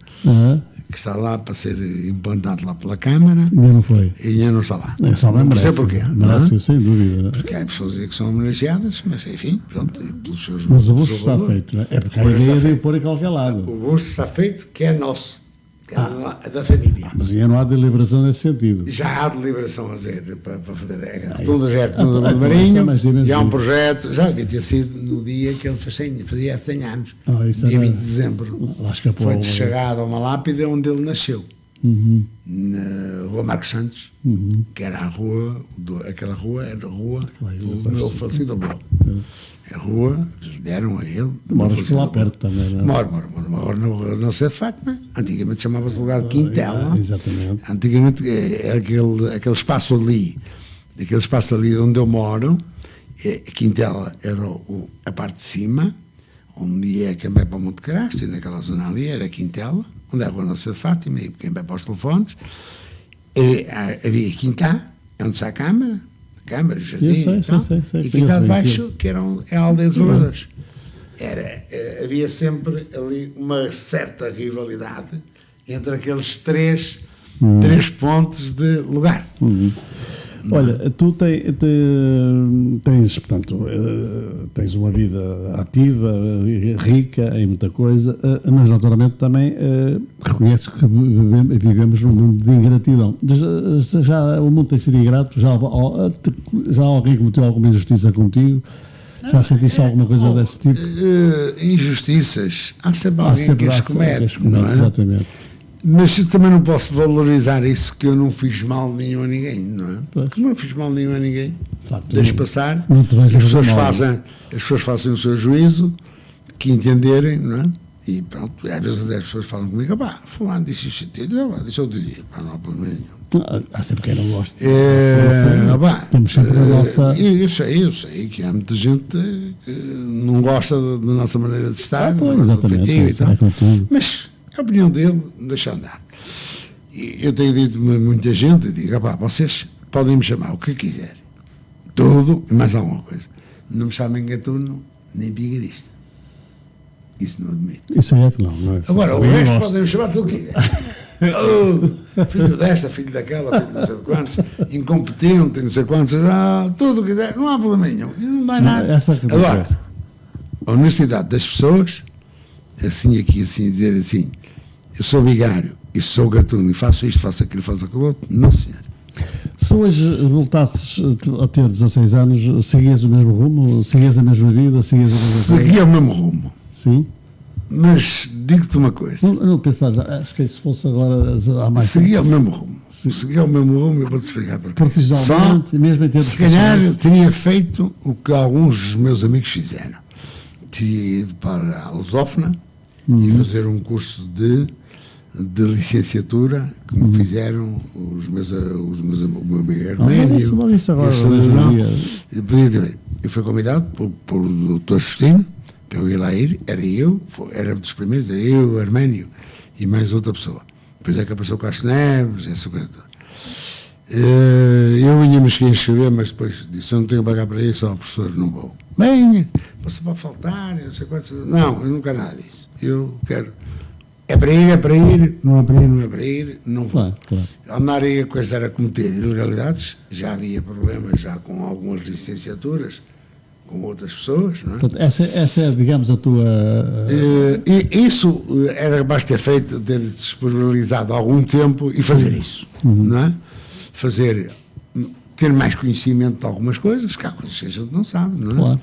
que está lá para ser implantado lá pela Câmara. Ainda não foi. E ainda não está lá. Não sei porquê. Merece, sem dúvida. Porque há pessoas que são homenageadas, mas enfim, pronto, pelos seus... Mas o busto está feito, não é? É porque a ideia de pôr em qualquer lado. O busto está feito, que é nosso. que era da família. Mas ainda não há deliberação nesse sentido. Já há deliberação a dizer para fazer. Aí, Tudo já é tudo então, do Marinho, mas e há um projeto, já devia ter sido no dia que ele fazia 100 anos, isso dia era- 20 de dezembro. Lá escapou. Foi chegado a uma lápide onde ele nasceu, Uhum, na Rua Marcos Santos, que era a rua, aquela rua era a rua do meu falecido avô. A rua que lhe deram a ele. do meu Moras por falecido lá avô. perto também, não é? Moro na rua Não Sei de Fátima, antigamente chamava-se lugar de Quintela. Exatamente. Antigamente, aquele espaço ali onde eu moro, a Quintela era a parte de cima, onde é quem vai para o Monte Carasto, e naquela zona ali era a Quintela, onde é a Rua Não Sei de Fátima, e quem vai para os telefones. Havia a Quintá, onde está a Câmara, o jardim, Eu sei, e tal, sei, e conheço Quintá de bem baixo, que era a Aldeia dos Louradores. Havia sempre ali uma certa rivalidade entre aqueles três pontos de lugar. Olha, tu tens, portanto, tens uma vida ativa, rica em muita coisa, mas naturalmente também reconheces que vivemos num mundo de ingratidão. Já o mundo tem sido ingrato? Já alguém cometeu alguma injustiça contigo? Já sentiste alguma coisa desse tipo? Injustiças. Há sempre alguém que as comete, não é? Exatamente. Mas eu também não posso valorizar isso, que eu não fiz mal nenhum a ninguém, não é? Pois. Porque não fiz mal nenhum a ninguém. Facto, Deixo não- passar. não te vejo As pessoas mal. fazem o seu juízo, que entenderem, não é? E pronto, às vezes as pessoas falam comigo, pá, fulano disse isso, deixa eu dizer, pá, não há problema nenhum. Há sempre quem não gosta. Temos sempre a nossa. Eu sei que há muita gente que não gosta da nossa maneira de estar, Pois, do exatamente. feitio e tal. É com tudo. Mas a opinião dele, deixa andar. E eu tenho dito a muita gente, e digo, vocês podem me chamar o que quiserem, tudo e mais alguma coisa. Não me chamem gatuno nem vigarista. Isso não admito. Isso aí é que não é? Agora, o Também resto gosto. podem me chamar tudo o que quiserem. Filho desta, filho daquela, filho de não sei de quantos, incompetente, não sei quantos, tudo o que quiser, não há problema nenhum, não dá nada. Essa que Agora, a honestidade das pessoas, assim aqui, assim, dizer assim, eu sou vigário e sou gatuno e faço isto, faço aquilo, faço aquilo outro, não senhor. Se hoje voltasses a ter 16 anos, seguias o mesmo rumo? Seguias a mesma vida? Seguias a mesma coisa? Seguia o mesmo rumo, Sim? mas digo-te uma coisa, Não pensas, se fosse agora há mais seguia o tempo, mesmo rumo, seguia o mesmo rumo, eu vou-te explicar porquê. profissionalmente, mesmo em termos Se calhar profissionais? teria feito o que alguns dos meus amigos fizeram. Teria ido para a Lusófona e fazer um curso de licenciatura, como fizeram o meu amigo Arménio. mas isso agora, e o Cidadão. hoje em dia. Eu fui convidado por o Dr. Justino para eu ir lá era dos primeiros, era eu, o Arménio e mais outra pessoa. Depois é que apareceu o Castro Neves, essa coisa toda. Eu ia me inscrever, mas depois disse, eu não tenho que pagar para isso, professor, não vou. Venha, você pode faltar, não sei quantos. Não, eu não quero nada disso. Eu quero. É para ir, não é para ir, não vou. Claro. Andar aí a coisa era cometer ilegalidades, já havia problemas já com algumas licenciaturas, com outras pessoas, não é? Portanto, essa é, digamos, a tua... Isso era capaz de ter feito, ter disponibilizado algum tempo e fazer isso, não é? Ter mais conhecimento de algumas coisas, que há coisas que a gente não sabe, não é? Claro.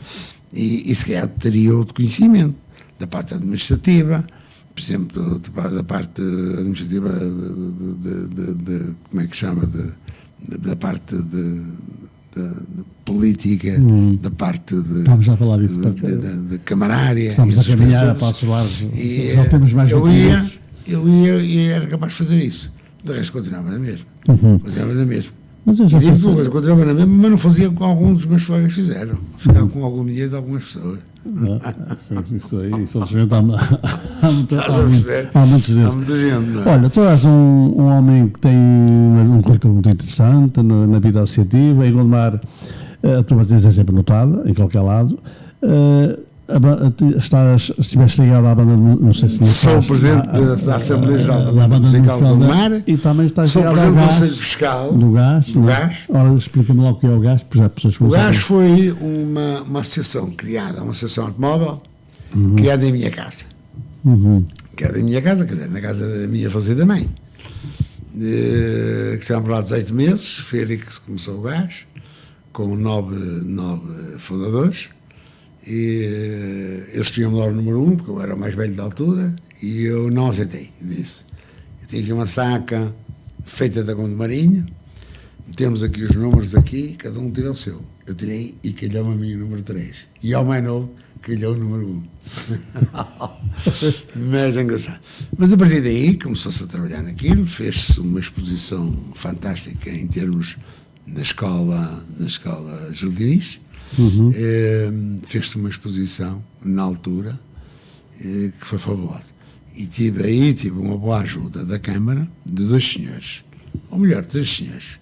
E se calhar teria outro conhecimento da parte administrativa, por exemplo, da parte administrativa como é que chama, da parte de política, da parte Estamos a falar disso. de camarária. Estamos a caminhar a passos largos. E, Já temos mais eu 20 ia minutos. e era capaz de fazer isso. De resto, continuava na mesma. Continuava na mesma. Mas eu E já sei. digo, eu continuava na mesma, mas não fazia com alguns dos meus colegas fizeram. Ficava com algum dinheiro de algumas pessoas. Sim, isso aí, infelizmente há muitos Há deles. muita gente, não é? Olha, tu és um homem que tem um currículo muito interessante na vida associativa. Em Gondomar, a tua presença é sempre notada, em qualquer lado. Estiveste ligado à banda, não sei se... Sou o presidente da Assembleia Geral da banda Musical musical do Gondomar. e também estás Sou o ligado ao presidente do gás. Conselho Fiscal. Do gás. Do não é? gás. Ora, explica-me lá o que é o gás, porque já pessoas O gás foi uma associação criada, uma associação automóvel, criada em minha casa. que era da minha casa, quer dizer, na casa da minha falecida mãe, que estivemos lá 18 meses, foi ali que se começou o gás, com nove fundadores, e eles tinham lá o número 1, porque eu era o mais velho da altura, e eu não aceitei, disse. Eu tinha aqui uma saca feita da Gonde Marinho, temos aqui os números aqui, cada um tirou o seu. Eu tirei e calhou-me a mim o número 3. E ao mais novo, calhou o número 1. Mas é engraçado. Mas a partir daí começou-se a trabalhar naquilo, fez-se uma exposição fantástica em termos da escola Gil Diniz. Fez-se uma exposição na altura que foi fabulosa. E tive uma boa ajuda da Câmara de 2 senhores, ou melhor, 3 senhores.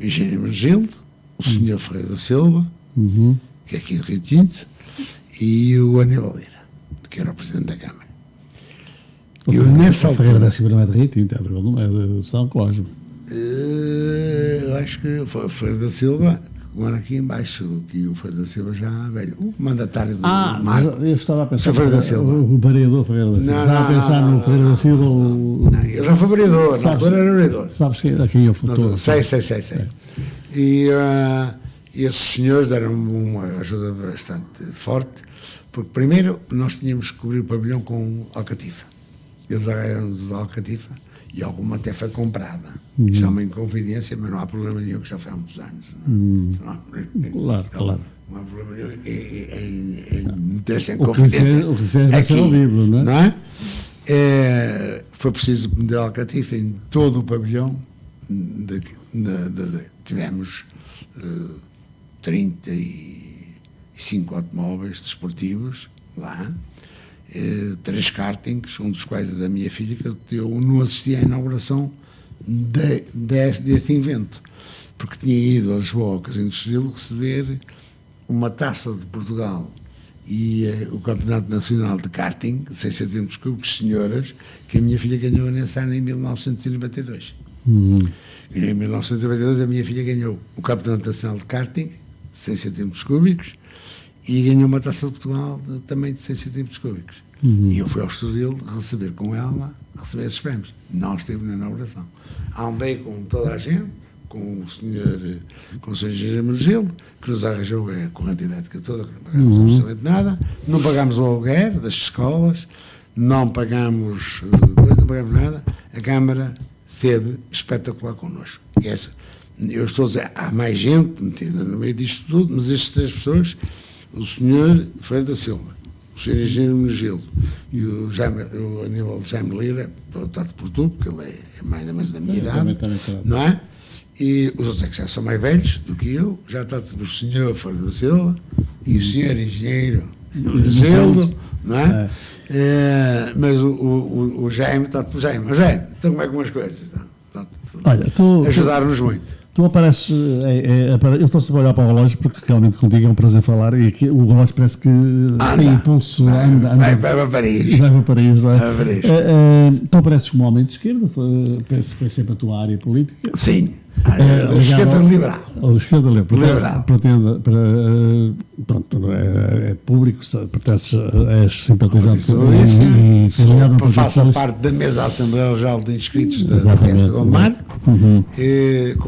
O engenheiro Gildo, o senhor Ferreira da Silva, que é aqui de Rio Tinto, e o Aníbal Lira, que era o presidente da Câmara. Eu nessa altura... Ferreira da Silva não é de Rio Tinto, é de São Cosme. Eu acho que o Ferreira da Silva, que mora aqui embaixo, que o Ferreira da Silva já velho, o mandatário do Marco. Eu estava a pensar o vereador Ferreira da Silva. Estava a pensar no Ferreira da Silva. Não, eu já fui vereador, na altura era vereador. Sabes a quem eu fui? Sei. E esses senhores deram-me uma ajuda bastante forte, porque primeiro nós tínhamos que cobrir o pavilhão com alcatifa. Eles agarraram-nos a alcatifa e alguma até foi comprada. Isto é uma inconfidência, mas não há problema nenhum, que já foi há muitos anos. Claro. Não há problema nenhum em meter-se em confidência. O que disseste vai ser ao livro, não é? Foi preciso meter alcatifa em todo o pavilhão. Tivemos 35 automóveis desportivos lá, 3 kartings, um dos quais é da minha filha, que eu não assisti à inauguração deste evento, porque tinha ido a Lisboa, ao Casino do Estoril, receber uma taça de Portugal e o Campeonato Nacional de Karting, de 6 centímetros cúbicos, senhoras, que a minha filha ganhou nesse ano em 1992. Em 1992 a minha filha ganhou o Campeonato Nacional de Karting, de 6 centímetros cúbicos, e ganhou uma taça de Portugal também de 6 centímetros cúbicos. E eu fui ao Estoril receber com ela, receber esses prémios. Não estive na inauguração. Andei com toda a gente, com o senhor engenheiro Gil, que nos arranjou a corrente elétrica toda, que não pagámos absolutamente nada, não pagámos o aluguer das escolas, não pagámos nada. A Câmara esteve espetacular connosco. Eu estou a dizer, há mais gente metida no meio disto tudo, mas estas 3 pessoas, o senhor Ferreira da Silva, o senhor engenheiro Gil e o Aníbal Jaime Lira, pelo trato por tudo, porque ele é mais ou menos da minha idade, não é? E os outros é que já são mais velhos do que eu, já trato pelo senhor Ferreira da Silva e o senhor engenheiro Gildo, não é? Mas o Jaime está por Jaime. Mas Jaime, então como é que umas coisas? Olha, ajudaram-nos muito. Tu apareces, eu estou sempre a olhar para o relógio porque realmente contigo é um prazer falar e aqui, o relógio parece que tem impulso, vai para Paris. Vai para Paris, vai. Vai para Paris. Tu apareces como homem de esquerda, penso que foi sempre a tua área política. Sim. A esquerda liberal. A esquerda liberal. Pronto, é público, és simpatizante e faço parte da mesa da Assembleia Geral de Inscritos da Festa de Gondomar, como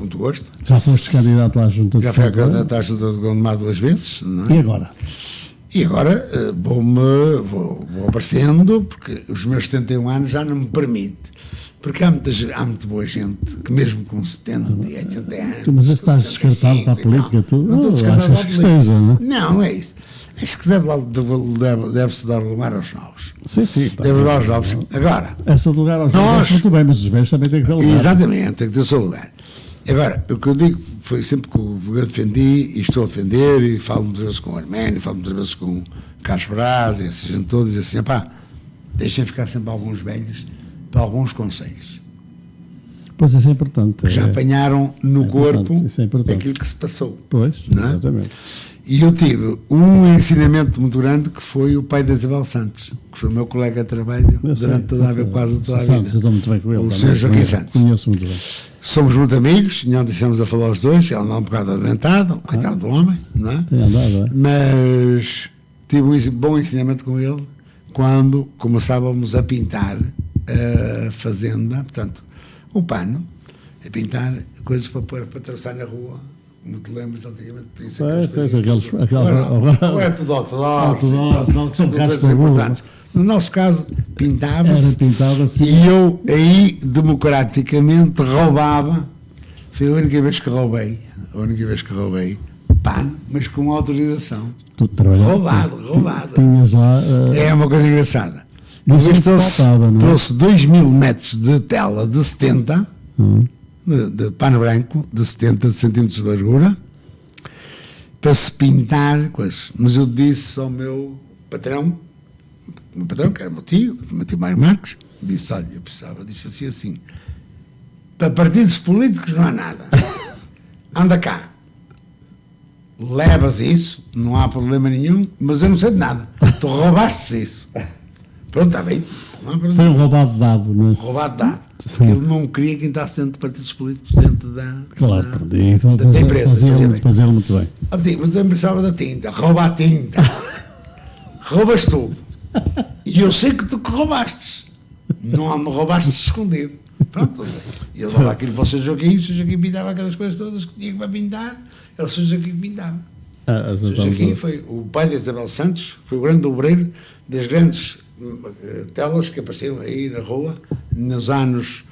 tu gosto. Já foste candidato à Junta de Gondomar? Já fui candidato à Junta de Gondomar 2 vezes. Não é? E agora? E agora vou aparecendo, porque os meus 71 anos já não me permite. Porque há muita boa gente que mesmo com 70 e 80 anos... Mas estás descartado para a política, tu? Não estou descartado para a política. Esteja, não é? Não, é isso. Acho que deve-se dar lugar aos novos. Sim. Deve dar aos novos. Agora... Essa de lugar aos novos muito bem, mas os velhos também têm que ter lugar. Exatamente, tem que ter o seu lugar. Agora, o que eu digo foi sempre que eu defendi e estou a defender, e falo muitas vezes com o Arménio, falo muitas vezes com o Carlos Braz, e essa gente toda, diz assim, deixem ficar sempre alguns velhos para alguns conselhos. Pois isso é importante. Que já apanharam no corpo aquilo que se passou. Pois, não é? Exatamente. E eu tive um ensinamento muito grande que foi o pai da Isabel Santos, que foi o meu colega de trabalho quase toda a vida. Eu estou muito bem com ele. O Sr. Joaquim Santos. Conheço muito bem. Somos muito amigos, não deixamos a falar os dois, ele anda um bocado adoentado, coitado do homem, não é? Tem andado, é? Mas tive um bom ensinamento com ele, quando começávamos a pintar a fazenda, portanto, o pano, a pintar coisas para pôr, para atravessar na rua, como te lembras antigamente, agora é tudo ortodoxo, que são coisas importantes. No nosso caso, pintava-se, e eu aí democraticamente roubava. Foi a única vez que roubei pano, mas com autorização. Roubado. É uma coisa engraçada. Trouxe 2.000 metros de tela de 70, de pano branco, de 70 centímetros de largura, para se pintar coisas. Mas eu disse ao meu patrão, que era meu tio Mário Marques, disse: olha, eu precisava disso assim. Para partidos políticos não há nada. Anda cá. Levas isso, não há problema nenhum, mas eu não sei de nada. Tu roubaste isso. Pronto, está bem. Foi um roubado dado, não é? Roubado dado. Ele não queria que entrasse dentro de partidos políticos dentro da empresa. Fazia-lo muito bem. Mas eu precisava da tinta. Rouba a tinta. Roubas tudo. E eu sei que tu que roubaste. Não me roubaste escondido. Pronto. E ele levava aquilo para o Sr. Joaquim pintava aquelas coisas todas que tinha para pintar. Era o Sr. Joaquim que pintava. O Sr. Joaquim foi o pai de Isabel Santos, foi o grande obreiro das grandes telas que apareciam aí na rua nos anos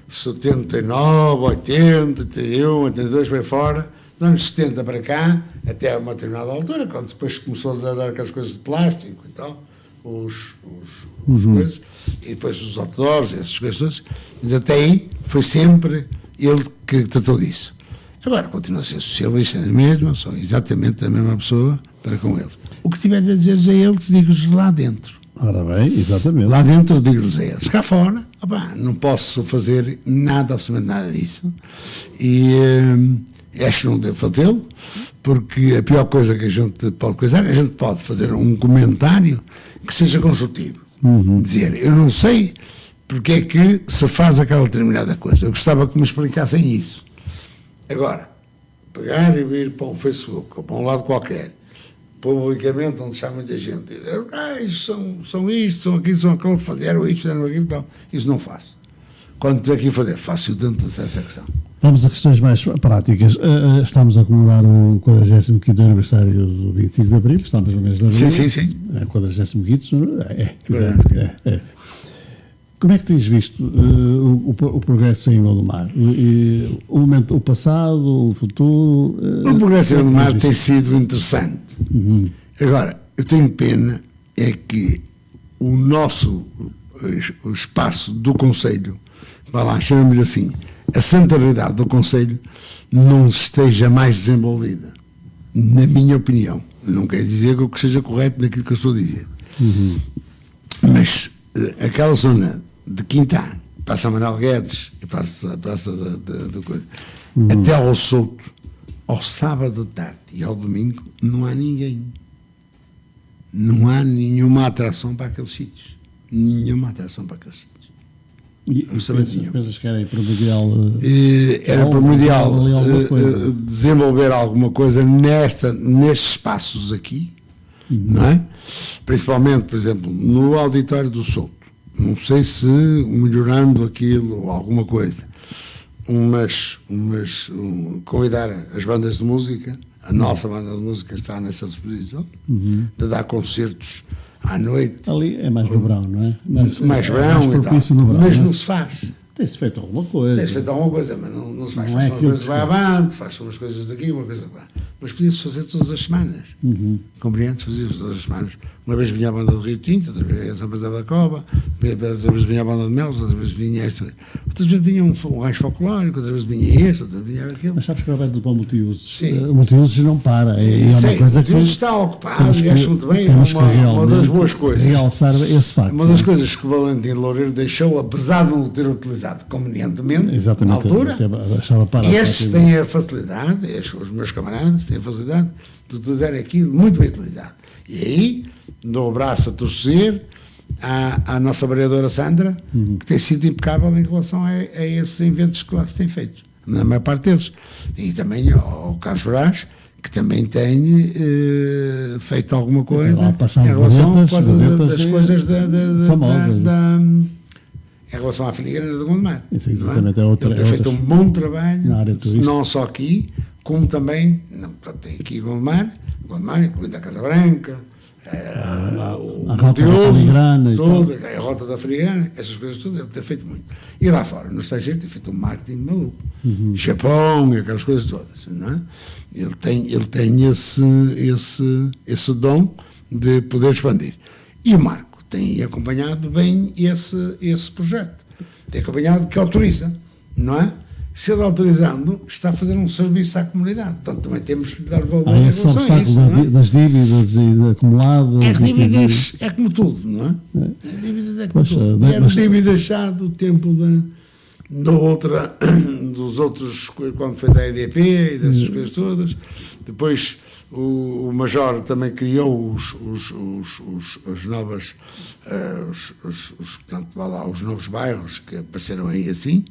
79, 80, 81, 82 para fora, nos anos 70 para cá, até uma determinada altura, quando depois começou a dar aquelas coisas de plástico e tal, os coisas, e depois os outdoors, essas coisas todas, mas até aí foi sempre ele que tratou disso. Agora, continua a ser socialista mesmo, sou exatamente a mesma pessoa para com eles. O que tiver a dizer a eles, digo-lhes lá dentro. Ora bem, exatamente. Lá dentro digo-lhes a eles. Cá fora, opa, não posso fazer nada, absolutamente nada disso. E acho que não devo fazê-lo, porque a pior coisa que a gente pode coisar, a gente pode fazer um comentário que seja construtivo. Dizer, eu não sei porque é que se faz aquela determinada coisa. Eu gostava que me explicassem isso. Agora, pegar e vir para um Facebook ou para um lado qualquer, publicamente, onde está muita gente, e dizer, são isto, são aquilo, são aquilo, fizeram isto, fizeram aquilo, então, isso não faço. Quando tiver aqui a fazer, faço dentro dessa questão. Vamos a questões mais práticas. Estamos a comemorar o 45º aniversário do 25 de Abril, estamos no mês de Abril. Sim. É 45º, é. Como é que tens visto o progresso em Gondomar? O passado, o futuro? O progresso em Gondomar tem sido interessante. Agora, eu tenho pena é que o espaço do Conselho, vá lá, chamamos-lhe assim, a centralidade do Conselho não esteja mais desenvolvida, na minha opinião. Não quer dizer que eu seja correto naquilo que eu estou a dizer. Mas aquela zona de Quintã, Praça Manuel Guedes e Praça da coisa, até ao Souto, ao sábado de tarde e ao domingo, não há ninguém. Não há nenhuma atração para aqueles sítios. Nenhuma atração para aqueles sítios. Pensas que era primordial? Era primordial desenvolver alguma coisa nestes espaços aqui, não é? Principalmente, por exemplo, no auditório do Souto. Não sei se melhorando aquilo ou alguma coisa, convidar as bandas de música, a nossa banda de música está nessa disposição, de dar concertos à noite. Ali é mais no verão, não é? Mais verão e tal. Mas não se faz. Tem-se feito alguma coisa. Tem-se feito alguma coisa, mas não se faz. Faz umas coisas vai avante, faz umas coisas daqui, uma coisa lá. Mas podia-se fazer todas as semanas. Compreendes? Fazia-se todas as semanas. Uma vez vinha a banda do Rio Tinto, outra vez a São Pedro da Cova, outra vez vinha a banda de Melos, outra vez vinha esta. Outras vezes vinha um rancho folclórico, outra vez vinha este, outra vez vinha aquilo. Mas sabes que vai do Multiusos? Sim. O Multiusos não para. É uma coisa que está ocupado e acho muito bem. É uma das boas coisas. Realçar esse facto. Uma das coisas que o Valentim Loureiro deixou, apesar de não o ter utilizado convenientemente, na altura, e estes têm a facilidade, os meus camaradas têm a facilidade de utilizar aquilo muito bem utilizado. E aí, dou o braço a torcer à nossa vereadora Sandra, que tem sido impecável em relação a esses eventos que lá se têm feito, na maior parte deles. E também ao Carlos Brás, que também tem feito alguma coisa em relação das coisas famosas, em relação à filigrana de Gondomar. Isso exatamente, ele tem feito um bom trabalho, não só aqui, como também tem aqui Gondomar, incluindo a Casa Branca, a rota da filigrana, a rota da filigrana, essas coisas todas, ele tem feito muito. E lá fora, no estrangeiro, tem feito um marketing maluco. Japão e aquelas coisas todas, não é? Ele tem esse dom de poder expandir. E o Marco tem acompanhado bem esse projeto. Tem acompanhado que autoriza, não é? Se ele autorizando, está a fazer um serviço à comunidade. Portanto, também temos que dar valor em esse relação a isso. Das dívidas e acumuladas. As dívidas é como tudo, não é? As dívidas é como tudo. E as dívidas já do tempo dos outros, quando foi da EDP e dessas coisas todas. Depois o Major também criou os novos bairros que apareceram aí assim.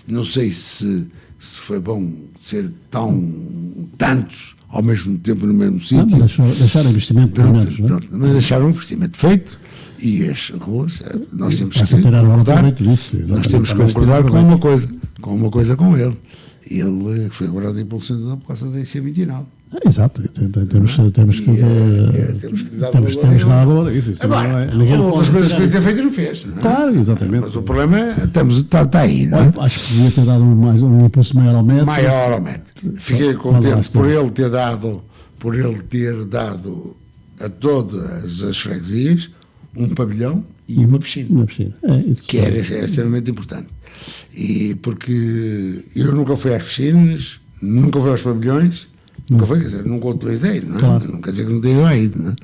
Não sei se foi bom ser tantos ao mesmo tempo no mesmo sítio. Deixaram investimento, pronto, mas deixaram um investimento feito. E as ruas, nós temos que concordar com uma coisa com ele. Ele foi agora de impulsionador por causa da IC29. Exato, temos que dar valor a isso. Outras coisas que ele tem feito e não fez. Não é? Claro, exatamente. Mas o problema está aí. Não é? Acho que devia ter dado um impulso maior ao metro. Fiquei contente por ele ter dado a todas as freguesias um pavilhão e uma piscina. Que era extremamente importante. E porque eu nunca fui às piscinas, nunca fui aos pavilhões, nunca utilizei, não é? Claro. Não quer dizer que não tenha ido, não é?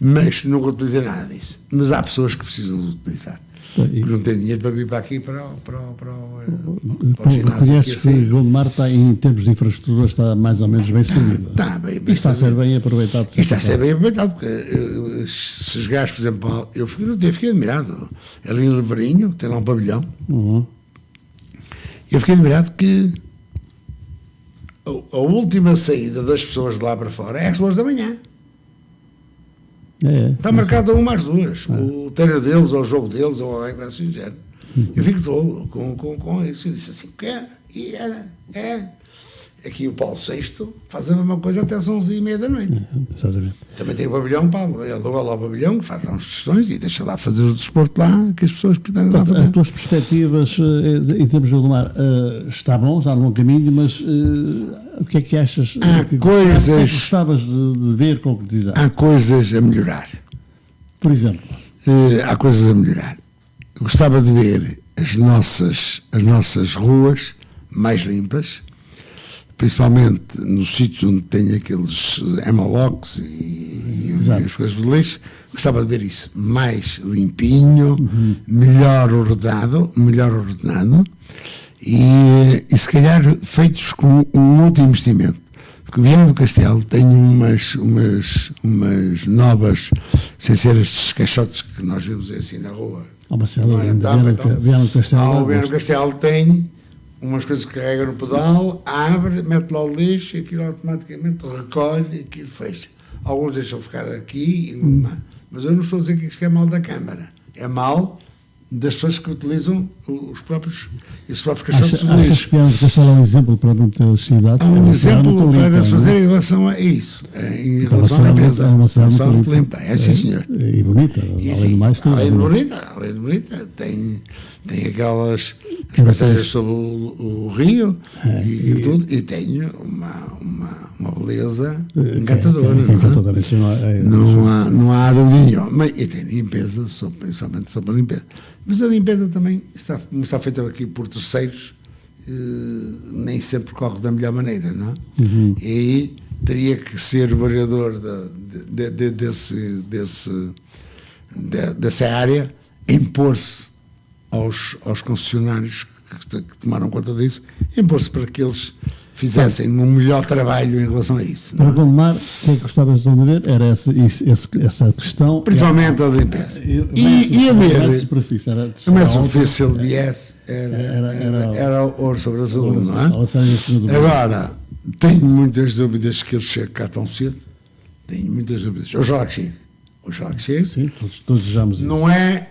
Mas nunca utilizei nada disso. Mas há pessoas que precisam de utilizar. Que não têm dinheiro para vir para aqui para o ginásio. Reconheces que Gondomar está, em termos de infraestrutura, está mais ou menos bem servido. Está a ser bem aproveitado. Está a ser bem aproveitado, porque se os gajos, por exemplo, eu fiquei admirado. Ali em Leverinho, tem lá um pavilhão. Eu fiquei admirado que a última saída das pessoas de lá para fora é às 2 da manhã. Está marcado a uma às 2. O treino deles, ou o jogo deles, ou algo assim. Eu fico todo com isso. Eu disse assim, que é? E é. Aqui o Paulo VI faz a mesma coisa até às 11h30 da noite. Exatamente. Também tem o pavilhão, Paulo. Ele aluga lá o pavilhão, faz lá uns questões e deixa lá fazer o desporto lá, que as pessoas pretendem lá fazer. As tuas perspectivas em termos de Gondomar está bom no caminho, mas o que é que achas? Há coisas. O que gostavas de ver, concretizar? Há coisas a melhorar. Por exemplo? Há coisas a melhorar. Gostava de ver as nossas ruas mais limpas, principalmente no sítio onde tem aqueles hemolocks e as coisas do lixo. Gostava de ver isso mais limpinho, melhor ordenado e se calhar feitos com um outro investimento. Porque o Viana do Castelo tem umas novas, sem ser estes caixotes que nós vemos assim na rua. O Viana do Castelo tem umas coisas que carrega no pedal, abre, mete lá o lixo e aquilo automaticamente recolhe e aquilo fecha. Alguns deixam ficar aqui, mas eu não estou a dizer que isto é mal da Câmara. É mal das pessoas que utilizam esses próprios caixotes de lixo. Achas que Viana do Castelo é um exemplo para muitas cidades? É um exemplo para se fazer em relação a isso, em relação à limpeza. É uma cidade muito limpa. É sim, senhor. E bonita, além do mais. Além de bonita, tem aquelas passagens sobre o rio e tudo, e tem uma beleza encantadora. Não há dúvida nenhuma. E tem limpeza, principalmente sobre a limpeza. Mas a limpeza também está feita aqui por terceiros, nem sempre corre da melhor maneira, não é? E aí teria que ser o vereador dessa área impor-se aos concessionários que tomaram conta disso, impor-se para que eles fizessem um melhor trabalho em relação a isso. Para Gondomar, o que é que gostavas de ver? Era essa questão. Principalmente a limpeza. E a ver. A média superfície LBS era ouro sobre azul, não é? Agora, Tenho muitas dúvidas que ele chegue cá tão cedo. Tenho muitas dúvidas. Oxalá que chegue. Oxalá que chegue. Sim, todos desejamos isso. Não é,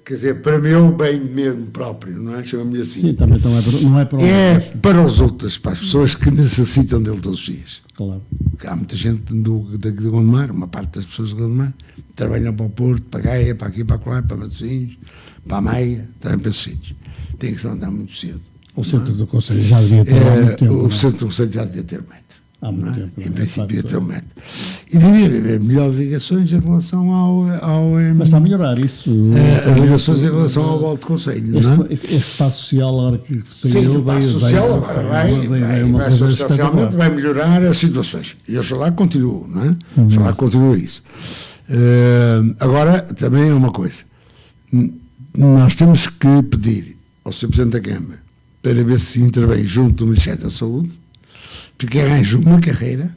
quer dizer, para meu bem mesmo próprio, não é? Chama-me assim. Sim, também não é para É para os outros, para as pessoas que necessitam dele todos os dias. Claro. Há muita gente daqui de Gondomar, uma parte das pessoas de Gondomar, trabalham para o Porto, para a Gaia, para aqui, para lá, para Matosinhos, para a Maia, também para esses sítios. Tem que se levantar muito cedo. O centro do Conselho já devia ter há muito tempo. O centro do Conselho já devia ter um metro. Há muito tempo. Em princípio devia ter um metro. E devia haver melhores ligações em relação ao Mas está a melhorar isso. as ligações em relação ao Alto Conselho, não é? Este passo social, agora que saiu, Sim, o passo social agora vai substancialmente vai melhorar as situações. E oxalá continue, não é? Oxalá continue isso. Agora, também é uma coisa. Nós temos que pedir ao Sr. Presidente da Câmara para ver se intervém junto do Ministério da Saúde, porque arranja uma carreira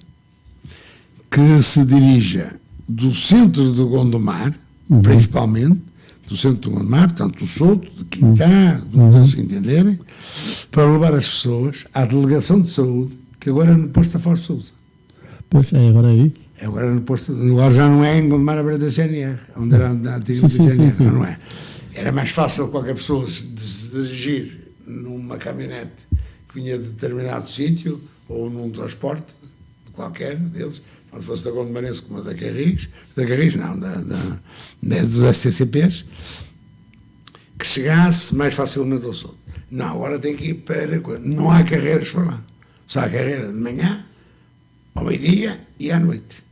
que se dirija do centro de Gondomar, principalmente, do centro de Gondomar, portanto, do Souto, de Quintá, assim entenderem, para levar as pessoas à delegação de saúde, que agora é no posto da Afonso Sousa. Pois é, agora aí. Agora no posto, agora já não é em Gondomar, a beira da GNR, onde era a antiga GNR, não é? Era mais fácil qualquer pessoa se dirigir numa caminhonete que vinha de determinado sítio ou num transporte qualquer deles, se fosse da Gondomarense como da Carris, não, dos STCPs, que chegasse mais facilmente ao Sul. Não, agora tem que ir para... Não há carreiras para lá. Só há carreira de manhã, ao meio-dia e à noite.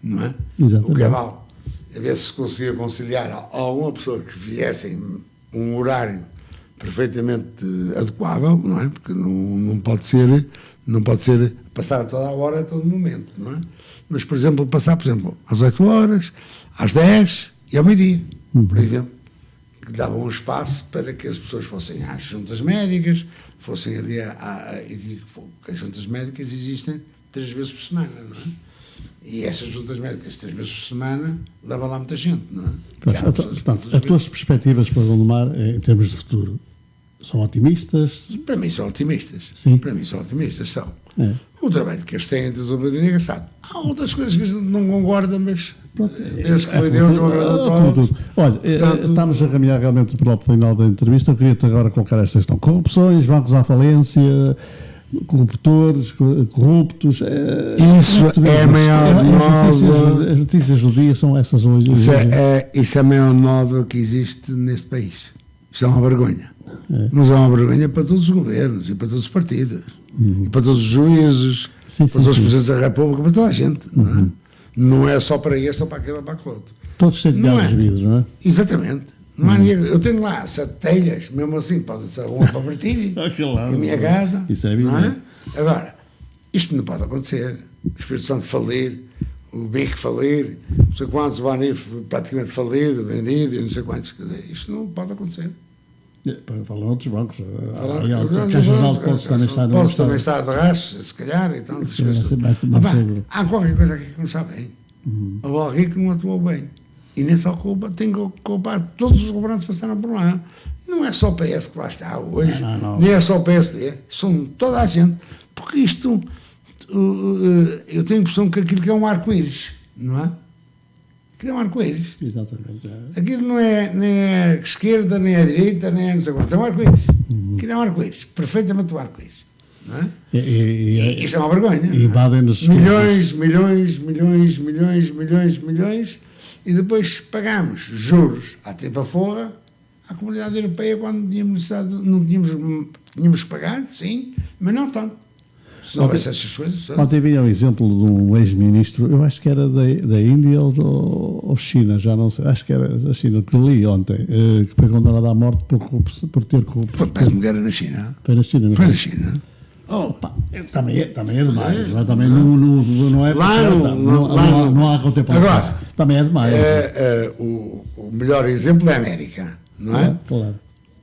Não é? Exatamente. O que é mau. A ver se conseguia conciliar alguma pessoa que viesse em um horário perfeitamente adequável, não é? Porque não pode ser passar toda a hora, a todo momento, não é? Mas, por exemplo, passar, às 8 horas, às 10 e ao meio-dia, por exemplo, que dava um espaço para que as pessoas fossem às juntas médicas, fossem ali as juntas médicas existem 3 vezes por semana, não é? E essas juntas médicas 3 vezes por semana levam lá muita gente, não é? Portanto, as tuas perspectivas para Gondomar, em termos de futuro, são otimistas? Para mim são otimistas. Sim. Para mim são otimistas, são. É. O trabalho que eles têm de desenvolvimento é engraçado. Há outras coisas que a gente não concorda, mas desde que foi dentro, Olha, estamos a caminhar realmente para o final da entrevista. Eu queria-te agora colocar esta questão. Corrupções, bancos à falência, corruptores, corruptos. Isso é a maior nova. As notícias do dia são essas hoje. Isso é a maior nova que existe neste país. Isto é uma vergonha. Mas é uma vergonha para todos os governos e para todos os partidos. E para todos os juízes, para todos os presidentes da República, para toda a gente. Não é? Não é só para este ou para aquele ou para aquele outro. Todos têm de dar os vidros, não é? Exatamente. Não há ninguém. Eu tenho lá 7 telhas, mesmo assim, pode ser uma para partir, a minha casa. Isso é não é? Agora, isto não pode acontecer. O Espírito Santo falir, o BIC falir, não sei quantos, o Banif praticamente falido, vendido, e não sei quantos. Isto não pode acontecer. Falam outros bancos. A Caixa Geral de Depósitos também está no estado. Também está de rastro, se calhar, e tal. Há qualquer coisa aqui que não está bem. O Valrico não atuou bem. E nem só culpa, tem que culpar todos os governantes que passaram por lá. Não é só o PS que lá está hoje, nem é só o PSD, são toda a gente. Porque isto, eu tenho a impressão que aquilo que é um arco-íris, não é? Aquilo é um arco-íris. Exatamente. Aquilo não é nem a esquerda, nem a direita, nem a não sei quanto. É um arco-íris. Aquilo é um arco-íris. Perfeitamente um arco-íris. Não é? E isto é uma vergonha. E invadem-nos milhões, e depois pagamos juros à tripa forra à comunidade europeia quando não tínhamos que pagar, sim, mas não tanto. Se não houvesse essas coisas. Ontem havia um exemplo de um ex-ministro, eu acho que era da Índia ou China, já não sei, acho que era da China, que li ontem, que foi condenado à morte por ter corrupto. Parece-me que era na China. Foi na China, não foi? Foi na China. Também é demais, não é? Também não é não há contemplação. Agora, também é demais. O melhor exemplo é a América, não é? Claro.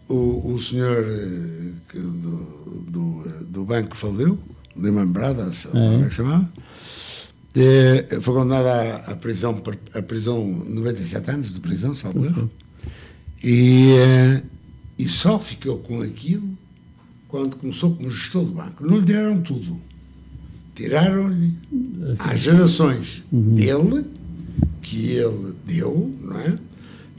O senhor do banco que faliu, Lehman Brothers, como é que se chamava, foi condenado à prisão, 97 anos de prisão, salvo erro, e só ficou com aquilo quando começou como gestor do banco. Não lhe tiraram tudo, tiraram-lhe às gerações dele, que ele deu, não é?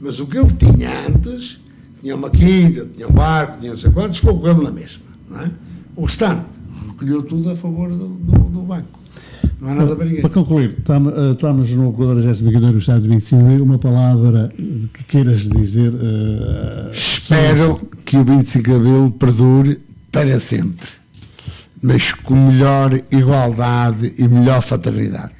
Mas o que ele tinha antes, tinha uma quinta, tinha um barco, tinha não sei quantos, ficou com ele na mesma, não é? O restante recolheu tudo a favor do banco. Não há nada para ninguém. Para concluir, estamos no 45º aniversário do 25 de Abril, uma palavra que queiras dizer. Espero que o 25 de Abril perdure para sempre, mas com melhor igualdade e melhor fraternidade.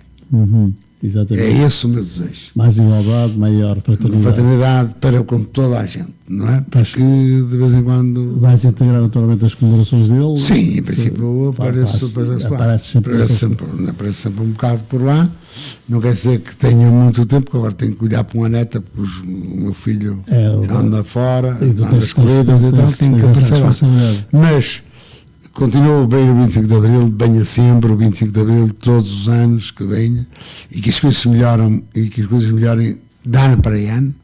Exatamente. É esse o meu desejo. Mais igualdade, maior fraternidade. Fraternidade para com toda a gente, não é? Porque de vez em quando. Vais integrar naturalmente as comemorações dele? Sim, em princípio aparece sempre um bocado por lá. Não quer dizer que tenha muito tempo, porque agora tenho que olhar para uma neta, porque o meu filho anda fora, anda nas corridas e tal, tenho que aparecer lá. Mas continuo a ver o 25 de Abril, venha sempre o 25 de Abril, todos os anos que venha, e que as coisas melhoram, de ano para ano,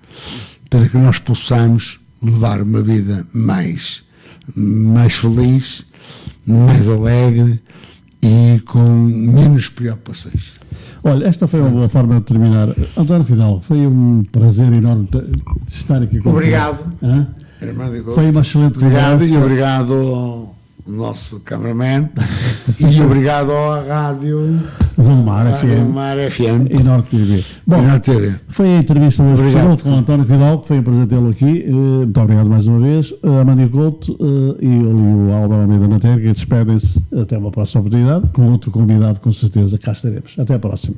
para que nós possamos levar uma vida mais feliz, mais alegre e com menos preocupações. Olha, esta foi uma boa forma de terminar. António Fidalgo, foi um prazer enorme estar aqui com Obrigado. Foi uma excelente obrigado conversa. E obrigado ao nosso cameraman e obrigado à rádio Mar FM e Norte TV. Bom, foi a entrevista hoje com António Fidalgo, que foi um prazer tê-lo aqui. Muito obrigado mais uma vez. Amandio Couto e o Álvaro Almeida na Terra, que despedem-se até uma próxima oportunidade, com outro convidado, com certeza. Cá estaremos. Até a próxima.